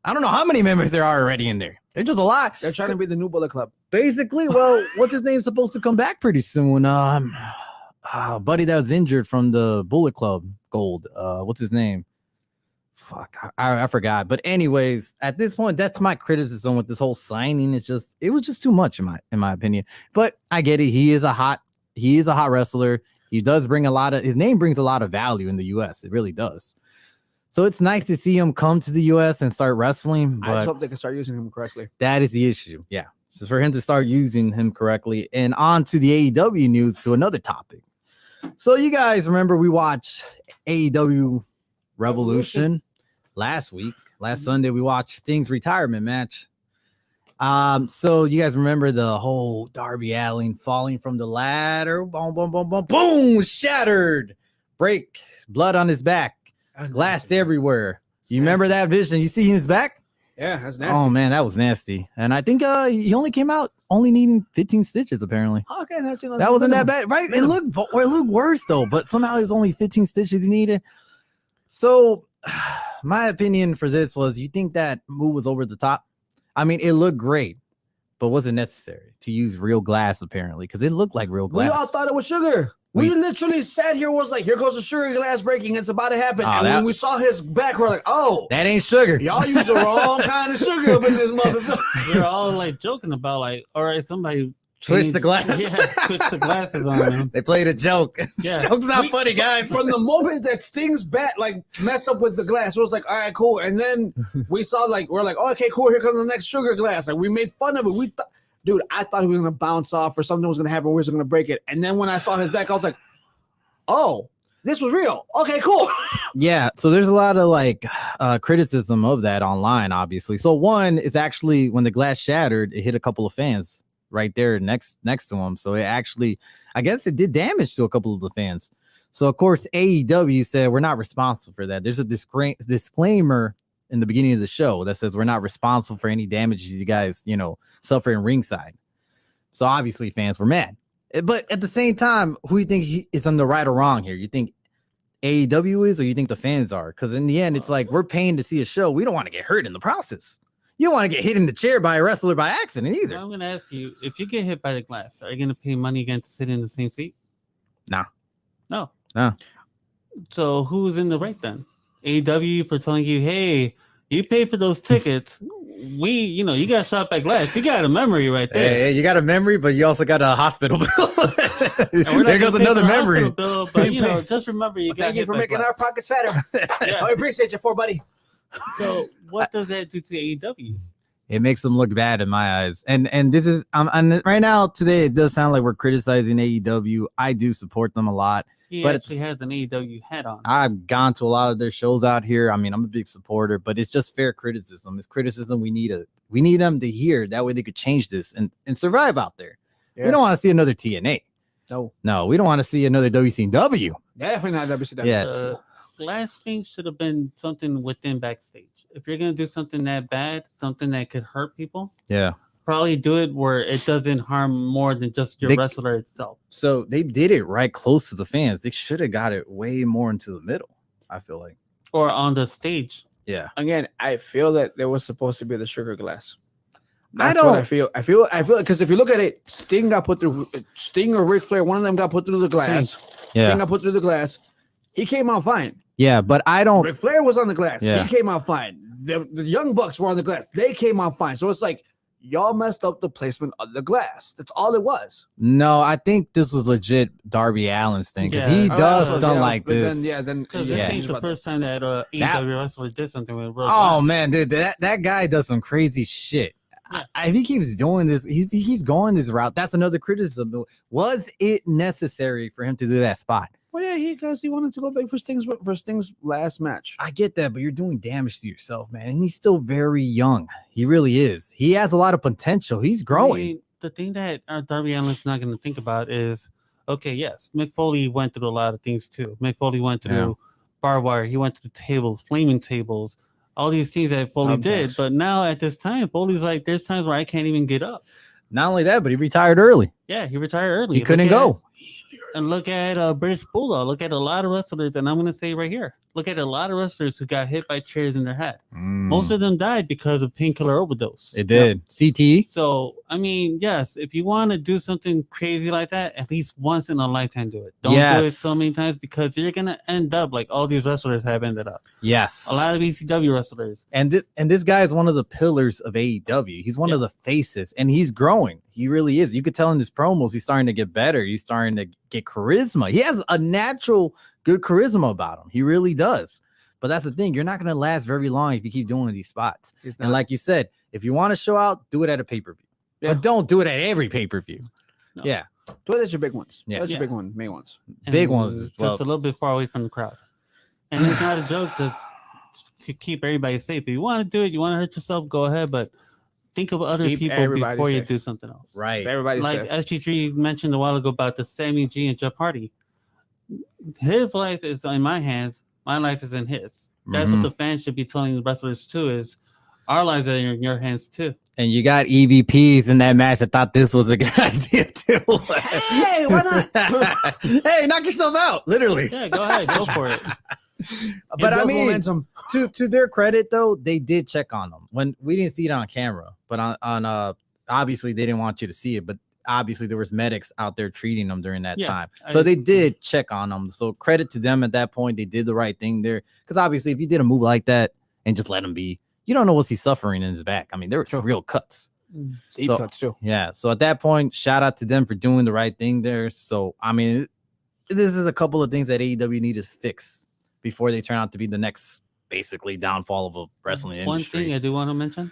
I don't know how many members there are already in there. They're just a lot. They're trying to be the new Bullet Club. Basically, well, what's his name supposed to come back pretty soon? Buddy that was injured from the Bullet Club Gold. What's his name? Fuck, I forgot. But anyways, at this point, that's my criticism with this whole signing. It was just too much in my opinion. But I get it. He is a hot wrestler. He does bring his name brings a lot of value in the US. It really does. So it's nice to see him come to the US and start wrestling. But I just hope they can start using him correctly. That is the issue. Yeah. So for him to start using him correctly. And on to the AEW news, to another topic. So you guys remember we watched AEW Revolution. Last Sunday, we watched Sting's retirement match. So you guys remember the whole Darby Allin falling from the ladder, boom, boom, boom, boom, boom, shattered, break, blood on his back, glass everywhere. You remember that vision? You see his back? Yeah, that's nasty. Oh man, that was nasty. And I think he only came out needing 15 stitches apparently. Okay, that wasn't that bad, right? It looked worse though, but somehow it was only 15 stitches he needed. So my opinion for this was, you think that move was over the top? I mean, it looked great, but was it necessary to use real glass apparently? Because it looked like real glass. We all thought it was sugar. We literally sat here, was like, here goes the sugar glass breaking. It's about to happen. And when we saw his back, we're like, oh. That ain't sugar. Y'all use the wrong kind of sugar up in this motherfucker. We're all like joking about like, all right, somebody switch the glass. Yeah, switch the glasses on them. They played a joke. Yeah. Joke's not funny, guys. From the moment that Sting's bat like messed up with the glass, it was like, all right, cool. And then we saw we're like, oh, okay, cool. Here comes the next sugar glass. Like we made fun of it. Dude, I thought he was gonna bounce off or something was gonna happen. We were gonna break it. And then when I saw his back, I was like, oh, this was real. Okay, cool. Yeah. So there's a lot of criticism of that online, obviously. So one is actually when the glass shattered, it hit a couple of fans right there next to him. So it actually, I guess it did damage to a couple of the fans. So of course, AEW said we're not responsible for that. There's a disclaimer in the beginning of the show that says we're not responsible for any damages you guys, suffer in ringside. So obviously fans were mad. But at the same time, who do you think is on the right or wrong here? You think AEW is, or you think the fans are? Because in the end, it's like we're paying to see a show. We don't want to get hurt in the process. You don't want to get hit in the chair by a wrestler by accident either. So I'm going to ask you, if you get hit by the glass, are you going to pay money again to sit in the same seat? Nah. No. No. So who's in the right then? AEW for telling you, hey, you paid for those tickets. You got shot by glass. You got a memory right there. Hey, you got a memory, but you also got a hospital bill. There goes another memory. Bill, but just remember, thank you for making our pockets fatter. Yeah. I appreciate you, buddy. So what does that do to AEW? It makes them look bad in my eyes. And this is right now today it does sound like we're criticizing AEW. I do support them a lot. He but actually has an AEW hat on. I've gone to a lot of their shows out here. I mean, I'm a big supporter, but it's just fair criticism. It's criticism we need them to hear. That way they could change this and survive out there. Yes. We don't want to see another TNA. No, we don't want to see another WCW. Definitely not WCW. Yeah. Last thing should have been something within backstage. If you're gonna do something that bad, something that could hurt people, probably do it where it doesn't harm more than just your wrestler itself. So they did it right close to the fans. They should have got it way more into the middle, I feel like. Or on the stage. Yeah. Again, I feel that there was supposed to be the sugar glass. That's what I feel because if you look at it, Sting got put through. Sting or Ric Flair, one of them got put through the glass. Sting got put through the glass. He came out fine. Yeah, but I don't. Ric Flair was on the glass. Yeah. He came out fine. The Young Bucks were on the glass. They came out fine. So it's like y'all messed up the placement of the glass. That's all it was. No, I think this was legit Darby Allin's thing because he does stuff like this. This ain't the first time that AEW wrestler did something with real glass. Man, dude, that guy does some crazy shit. Yeah. If he keeps doing this, he's going this route. That's another criticism. Was it necessary for him to do that spot? Well, yeah, because he wanted to go big for Sting's last match. I get that, but you're doing damage to yourself, man. And he's still very young. He really is. He has a lot of potential. He's growing. I mean, the thing that Darby Allin's not going to think about is, okay, yes, Mick Foley went through a lot of things too. Mick Foley went through barbed wire. He went through tables, flaming tables, all these things that Foley did. But now at this time, Foley's like, there's times where I can't even get up. Not only that, but he retired early. Yeah, he retired early. He couldn't go. And look at British Bulldog. Look at a lot of wrestlers, and I'm going to say right here, look at a lot of wrestlers who got hit by chairs in their head. Most of them died because of painkiller overdose. It did. CTE. So, I mean, yes, if you want to do something crazy like that, at least once in a lifetime do it. Don't do it so many times because you're going to end up like all these wrestlers have ended up. Yes. A lot of ECW wrestlers. And this guy is one of the pillars of AEW. He's one of the faces, and he's growing. He really is. You could tell in his promos, he's starting to get better. He's starting to get charisma. He has a natural good charisma about him. He really does. But that's the thing. You're not going to last very long if you keep doing these spots. And like you said, if you want to show out, do it at a pay-per-view. Yeah. But don't do it at every pay-per-view. No. Yeah. Do it at your big ones. Yeah. That's your big one, main ones. And big ones. Just a little bit far away from the crowd. And it's not a joke to keep everybody safe. If you want to do it, you want to hurt yourself, go ahead. But think of other people before you do something else. Right. Everybody like SG3 mentioned a while ago about the Sammy G and Jeff Hardy. His life is in my hands. My life is in his. That's what the fans should be telling the wrestlers too, is our lives are in your hands too. And you got EVPs in that match that thought this was a good idea too. Hey, why not? Hey, knock yourself out, literally. Yeah, go ahead, go for it. But I mean, to their credit though, they did check on them when we didn't see it on camera, but on obviously they didn't want you to see it, but obviously there was medics out there treating them during that time. So they did check on them. So credit to them at that point. They did the right thing there. Because obviously if you did a move like that and just let him be, you don't know what's he suffering in his back. I mean, there were real cuts. Deep cuts too. Yeah. So at that point, shout out to them for doing the right thing there. So, I mean, this is a couple of things that AEW need to fix before they turn out to be the next basically downfall of a wrestling industry. One thing I do want to mention,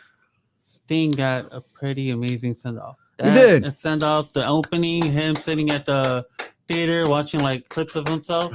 Sting got a pretty amazing send-off. He did. Send off the opening, him sitting at the theater watching like clips of himself,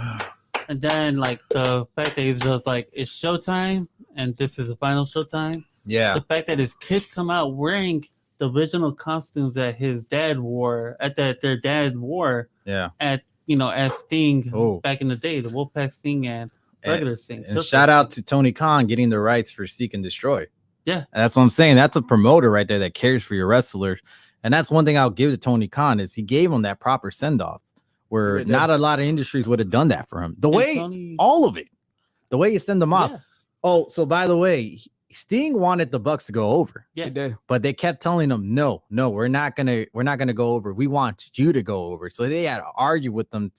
and then like the fact that he's just like it's showtime and this is the final showtime. Yeah. The fact that his kids come out wearing the original costumes that his dad wore their dad wore. Yeah. At as Sting back in the day, the Wolfpack Sting and regular Sting. And shout out to Tony Khan getting the rights for Seek and Destroy. Yeah. And that's what I'm saying. That's a promoter right there that cares for your wrestlers. And that's one thing I'll give to Tony Khan is he gave him that proper send-off where not a lot of industries would have done that for him. All of it. The way you send them off. Oh, so by the way, Sting wanted the Bucks to go over. Yeah, he did. But they kept telling him, no, we're not gonna go over. We want you to go over. So they had to argue with them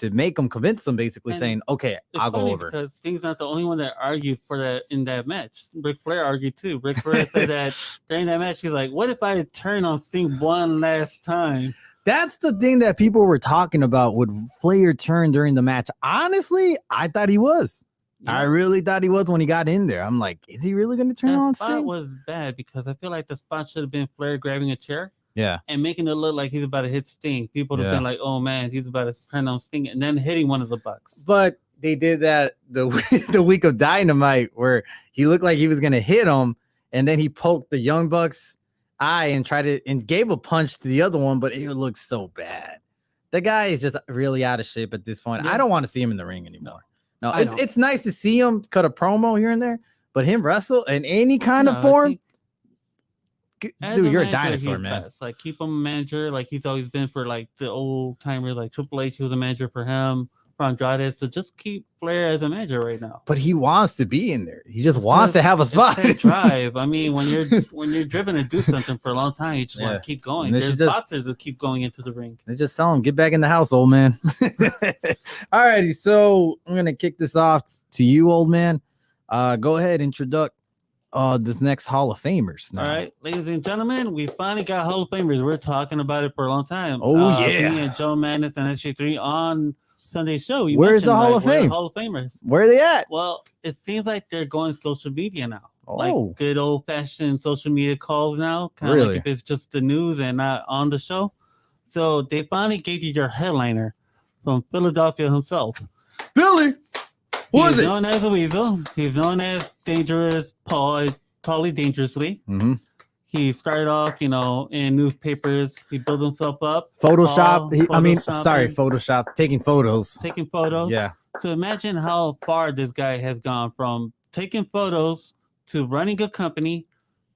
make him convince him, basically And saying, "Okay, It's I'll go funny over." because Sting's not the only one that argued for that in that match. Ric Flair argued too. Ric Flair said that during that match, he's like, "What if I turn on Sting one last time?" That's the thing that people were talking about. Would Flair turn during the match? Honestly, I thought he was. You I know? really thought he was when he got in there. I'm like, is he really going to turn That on spot Sting? was bad because I feel like the spot should have been Flair grabbing a chair Yeah. and making it look like he's about to hit Sting. People would have been like, "Oh man, he's about to turn on Sting," and then hitting one of the Bucks. But they did that the week of Dynamite where he looked like he was going to hit him, and then he poked the Young Bucks eye and gave a punch to the other one, but it looked so bad. The guy is just really out of shape at this point. Yeah. I don't want to see him in the ring anymore. No, I know. it's nice to see him cut a promo here and there, but him wrestle in any kind of form, dude, you're a dinosaur, man. Best. Like, keep him a manager, like he's always been for like the old timers, like Triple H. He was a manager for him, for Andrade. So just keep Flair as a manager right now. But he wants to be in there. He just wants to have a spot. It's that drive. I mean, when you're driven to do something for a long time, you just want to keep going. There's boxers that keep going into the ring. They just tell him, get back in the house, old man. All righty, so I'm gonna kick this off to you, old man. Go ahead, introduce this next Hall of Famers. Now. All right, ladies and gentlemen, we finally got Hall of Famers. We're talking about it for a long time. Oh yeah, me and Joe Madness and SG3 on Sunday's show. Where's the Hall of Fame? Hall of Famers. Where are they at? Well, it seems like they're going social media now. Oh. Like good old fashioned social media calls now. Kind of Really? like if it's just the news and not on the show. So they finally gave you your headliner from Philadelphia himself. Philly. Who is He's it? known as a Weasel. He's known as Dangerous Paulie Dangerously. Mm-hmm. He started off, in newspapers. He built himself up. Photoshop. Photoshopping, Photoshop. Taking photos. taking photos. Yeah. So imagine how far this guy has gone from taking photos to running a company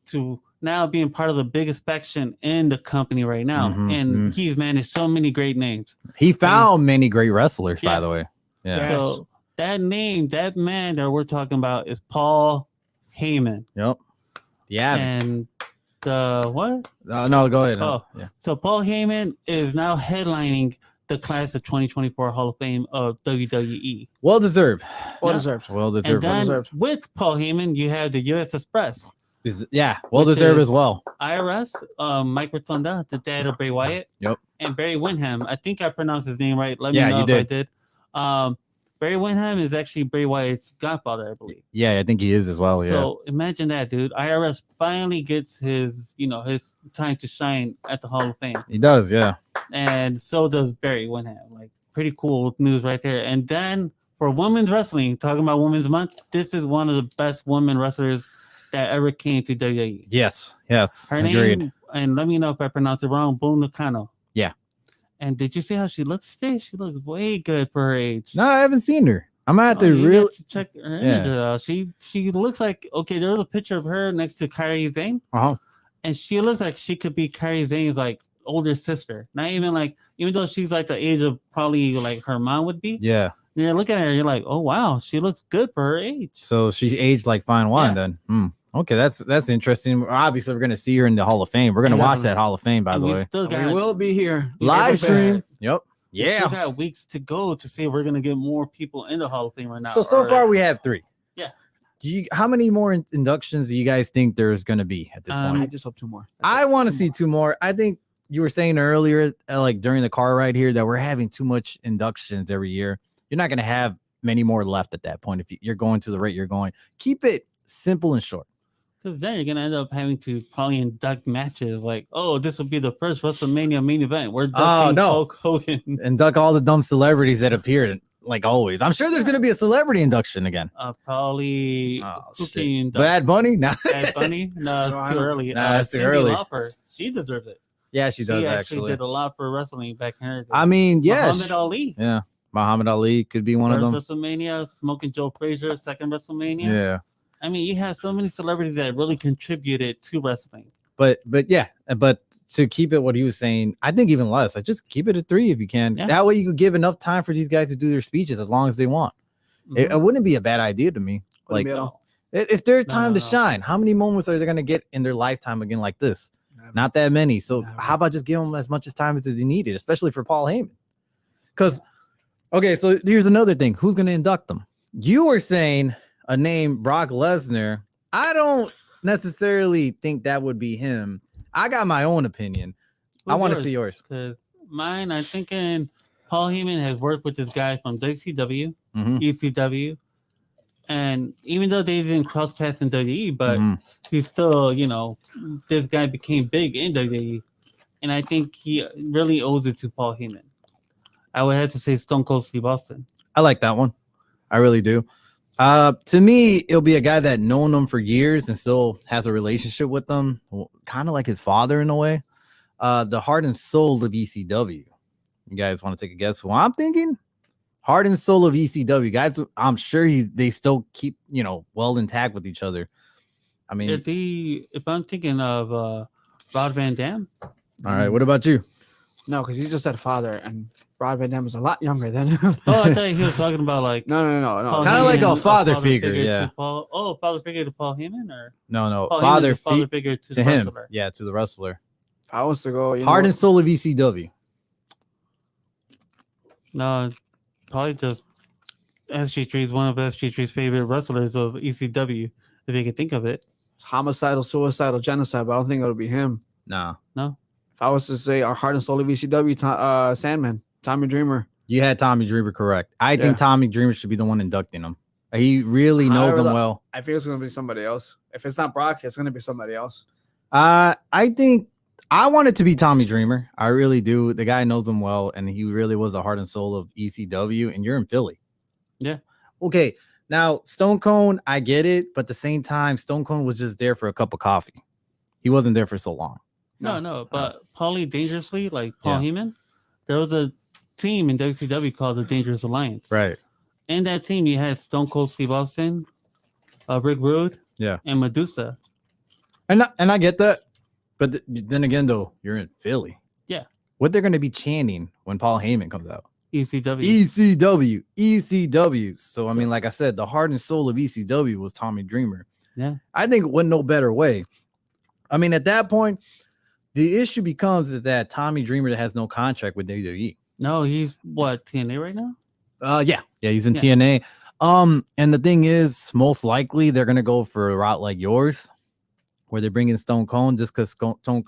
to now being part of the biggest faction in the company right now. Mhm, And he's managed so many great names. He found many great wrestlers, by Yeah. the way. Yeah. So that man that we're talking about is Paul Heyman. Yep. Yeah. And the what? No, go ahead. Oh. Yeah. So Paul Heyman is now headlining the class of 2024 Hall of Fame of WWE. Well deserved. Well Yeah. deserved. Well And deserved. then with Paul Heyman, you have the U.S. Express, Well which deserved is- as well. IRS, Mike Rotunda, the dad of Bray Wyatt. Yep. And Barry Windham. I think I pronounced his name right. Let me Yeah, know you if did. I did. Barry Windham is actually Bray Wyatt's godfather, I believe. Yeah, I think he is as well. Yeah. So imagine that, dude. IRS finally gets his time to shine at the Hall of Fame. He does. Yeah. And so does Barry Windham. Like, pretty cool news right there. And then for women's wrestling, talking about Women's Month, this is one of the best women wrestlers that ever came to WWE. Yes. Her Agreed. name, and let me know if I pronounce it wrong, Boone Nakano. Yeah. And did you see how she looks today? She looks way good for her age. No, I haven't seen her. I'm gonna have to You really. have to check her image out. She looks like, okay, there was a picture of her next to Kairi Sane, and she looks like she could be Kairi Zane's like older sister. Not even like, even though she's like the age of probably like her mom would be. Yeah. You're looking at her, you're like, oh wow, she looks good for her age. So she aged like fine wine then. Okay, that's interesting. Obviously, we're gonna see her in the Hall of Fame. We're gonna watch that Hall of Fame, by the And we way. still We got will be here. Live still got- stream. Yep. we still Yeah. got weeks to go to see if we're gonna get more people in the Hall of Fame right now. So far we have 3. Yeah. How many more inductions do you guys think there's gonna be at this I point? just hope 2 more. I want to see 2 more. I think you were saying earlier, like during the car ride here, that we're having too much inductions every year. You're not gonna have many more left at that point if you're going to the rate you're going. Keep it simple and short. Because then you're gonna end up having to probably induct matches like, oh, this will be the first WrestleMania main event. We're inducting no. Hulk Hogan. Induct all the dumb celebrities that appeared, like always. I'm sure there's gonna be a celebrity induction again. Probably who can you induct? Bad Bunny? Nah. Bad Bunny? No, No, I it's too don't- early. Nah, it's too Cyndi early. Lauper, she deserves it. Yeah, she does actually actually. did a lot for wrestling back in her day. I mean, yeah, Muhammad Ali. yeah. Muhammad Ali could be one of them. First WrestleMania, Smoking Joe Frazier, second WrestleMania. Yeah. I mean, you have so many celebrities that really contributed to wrestling. But to keep it what he was saying, I think even less. Like just keep it at 3 if you can. Yeah. That way you could give enough time for these guys to do their speeches as long as they want. It Mhm. wouldn't be a bad idea to me. Like be at all. it's their No, time no, to no. shine. How many moments are they gonna get in their lifetime again like this? Not that many. So Never. how about just give them as much as time as they needed, especially for Paul Heyman? Because Okay, so here's another thing. Who's going to induct them? You were saying a name, Brock Lesnar. I don't necessarily think that would be him. I got my own opinion. I want to see yours. Because mine, I'm thinking Paul Heyman has worked with this guy from WCW, Mhm. ECW, and even though they didn't cross paths in WWE, but Mhm. he's still, this guy became big in WWE, and I think he really owes it to Paul Heyman. I would have to say Stone Cold Steve Austin. I like that one. I really do. To me, it'll be a guy that known them for years and still has a relationship with them, kind of like his father in a way. The heart and soul of ECW. You guys want to take a guess who I'm thinking? Heart and soul of ECW. Guys, I'm sure they still keep, well intact with each other. I mean, if I'm thinking of Rod Van Dam. All right, what about you? No, because you just said father, and Rod Van Dam was a lot younger than. Oh, I thought he was talking about like No. Kind of like a father figure, yeah. Father figure to Paul Heyman, or No, Paul father figure to the him. wrestler. Yeah, to the wrestler. If I was to go, Heart and soul of ECW. No, probably just SG3 is one of SG3's favorite wrestlers of ECW, if you can think of it. homicidal, suicidal, genocide, but I don't think it'll be him. No. If I was to say our heart and soul of ECW, Sandman, Tommy Dreamer. You had Tommy Dreamer correct. I think Tommy Dreamer should be the one inducting him. He really knows him well. I think it's going to be somebody else. If it's not Brock, it's going to be somebody else. I think I want it to be Tommy Dreamer. I really do. The guy knows him well, and he really was the heart and soul of ECW, and you're in Philly. Yeah. Okay. Now, Stone Cold, I get it, but at the same time, Stone Cold was just there for a cup of coffee. He wasn't there for so long. No, but Paulie Dangerously, like Paul Heyman, there was a team in WCW called the Dangerous Alliance. Right. In that team, you had Stone Cold Steve Austin, Rick Rude, and Medusa. And I get that, but then again, though, you're in Philly. Yeah. What they're going to be chanting when Paul Heyman comes out? ECW. So, I mean, like I said, the heart and soul of ECW was Tommy Dreamer. Yeah. I think it went no better way. I mean, at that point, the issue becomes that Tommy Dreamer has no contract with WWE. No, he's what, TNA right now? Yeah, he's in TNA. And the thing is, most likely they're gonna go for a route like yours, where they bring in Stone Cold just because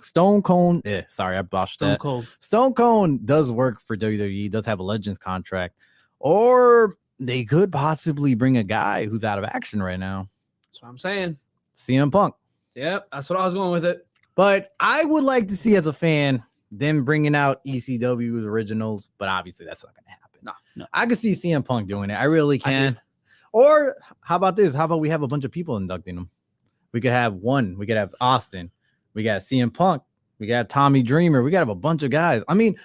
Stone Cold. Sorry, I botched that. Stone Cold does work for WWE, does have a Legends contract, or they could possibly bring a guy who's out of action right now. That's what I'm saying. CM Punk. Yep, that's what I was going with it. But I would like to see, as a fan, them bringing out ECW's originals, but obviously that's not going to happen. No. I could see CM Punk doing it. I really can. Or how about this? How about we have a bunch of people inducting them? We could have one. We could have Austin. We got CM Punk. We got Tommy Dreamer. We got to have a bunch of guys. I mean,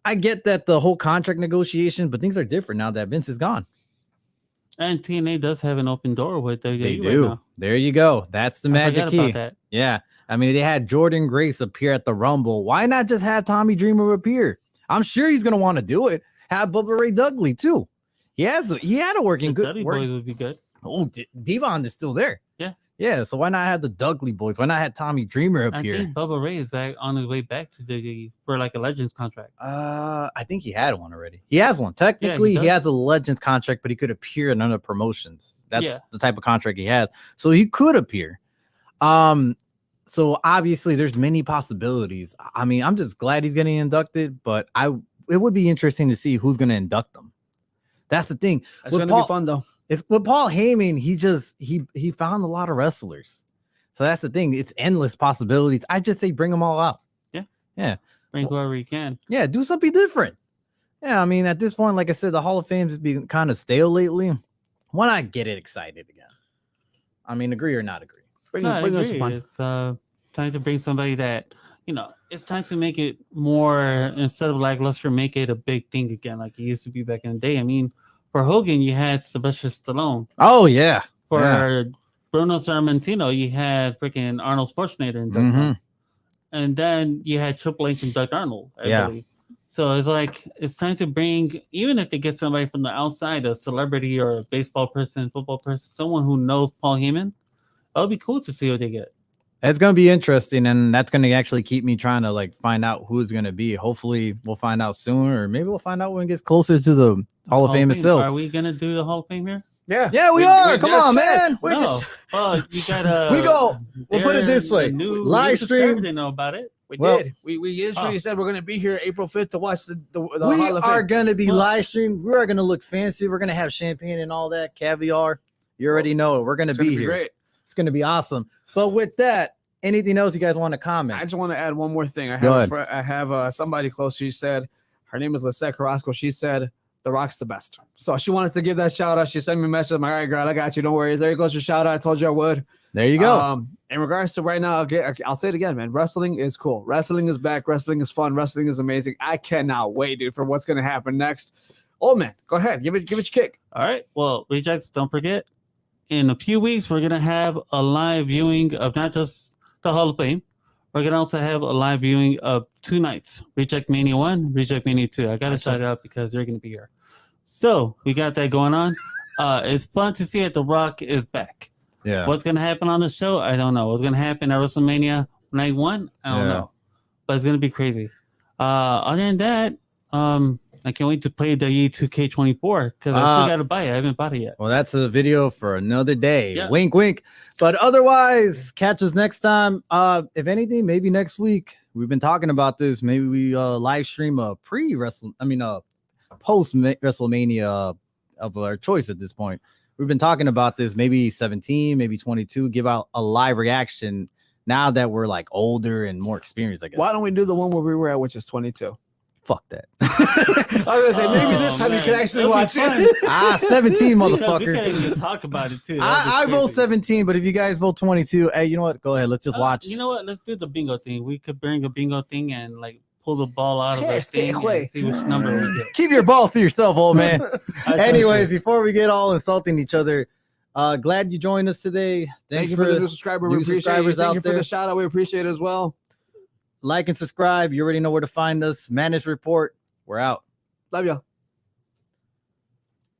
I get that the whole contract negotiation, but things are different now that Vince is gone. And TNA does have an open door with WWE. They do. Right now. There you go. That's the magic key. Yeah. I mean, they had Jordan Grace appear at the Rumble. Why not just have Tommy Dreamer appear? I'm sure he's going to want to do it. Have Bubba Ray Dudley, too. He had a working good. Dudley Boys would be good. Oh, Devon is still there. Yeah. Yeah. So why not have the Dudley Boys? Why not have Tommy Dreamer appear? I think Bubba Ray is back on his way back to WWE for like a Legends contract. I think he had one already. He has one. Technically, he has a Legends contract, but he could appear in other promotions. That's the type of contract he has. So he could appear. So obviously there's many possibilities. I mean, I'm just glad he's getting inducted, but it would be interesting to see who's going to induct them. That's the thing. It's going to be fun though. With Paul Heyman, he found a lot of wrestlers. So that's the thing. It's endless possibilities. I just say bring them all out. Yeah. Bring whoever you can. Yeah, do something different. Yeah, I mean, at this point, like I said, the Hall of Fame has been kind of stale lately. Why not get it excited again? I mean, agree or not agree? Bring us fun. It's time to bring somebody that, it's time to make it more, instead of lackluster, make it a big thing again, like it used to be back in the day. I mean, for Hogan, you had Sylvester Stallone. Oh, yeah. For Bruno Sammartino, you had freaking Arnold Schwarzenegger and and then you had Triple H and Doug Arnold. So it's like, it's time to bring, even if they get somebody from the outside, a celebrity or a baseball person, football person, someone who knows Paul Heyman, it would be cool to see what they get. It's gonna be interesting, and that's gonna actually keep me trying to like find out who it's gonna be. Hopefully, we'll find out sooner, or maybe we'll find out when it gets closer to the Hall of Fame itself. Are we gonna do the Hall of Fame here? Yeah, we are. Come on, man. No. Oh, you gotta. We go. We'll put it this way: live stream. Didn't know about it. We did. We usually said we're gonna be here April 5th to watch the we Hall of Fame. are gonna be live streamed. We are gonna look fancy. We're gonna have champagne and all that caviar. You already know it. We're gonna be here. Great. It's gonna be awesome. But with that, anything else you guys want to comment? I just want to add one more thing. I have somebody close. She said her name is Lisette Carrasco. She said The Rock's the best. So she wanted to give that shout out. She sent me a message. I'm like, all right, girl, I got you. Don't worry. There goes your shout out. I told you I would. There you go. In regards to right now, I'll say it again, man. Wrestling is cool. Wrestling is back. Wrestling is fun. Wrestling is amazing. I cannot wait, dude, for what's gonna happen next. Oh man, go ahead. Give it your kick. All right. Well, Rejects, don't forget. In a few weeks, we're gonna have a live viewing of not just the Hall of Fame. We're gonna also have a live viewing of 2 nights: Reject Mania 1, Reject Mania 2. I gotta shout it out because they're gonna be here. So we got that going on. It's fun to see that The Rock is back. Yeah. What's gonna happen on the show? I don't know. What's gonna happen at WrestleMania Night 1? I don't know. But it's gonna be crazy. Other than that, I can't wait to play the E2K24 because I still gotta buy it. I haven't bought it yet. Well, that's a video for another day. Yeah. Wink, wink. But otherwise, catch us next time. If anything, maybe next week. We've been talking about this. Maybe we live stream a post WrestleMania of our choice at this point. We've been talking about this. Maybe 17, maybe 22. Give out a live reaction now that we're like older and more experienced. I guess. Why don't we do the one where we were at, which is 22? Fuck that. I was gonna say maybe this time you can actually watch it. 17, motherfucker. We can't even talk about it too. I vote 17, but if you guys vote 22, hey, you know what? Go ahead. Let's just watch. You know what? Let's do the bingo thing. We could bring a bingo thing and like pull the ball out of our thing and see which number we get. Keep your balls to yourself, old man. Anyways, before we get all insulting each other, glad you joined us today. Thank you for the new subscriber. We appreciate it. Thank you for the shout out. We appreciate it as well. Like and subscribe. You already know where to find us. Managed Report. We're out. Love y'all.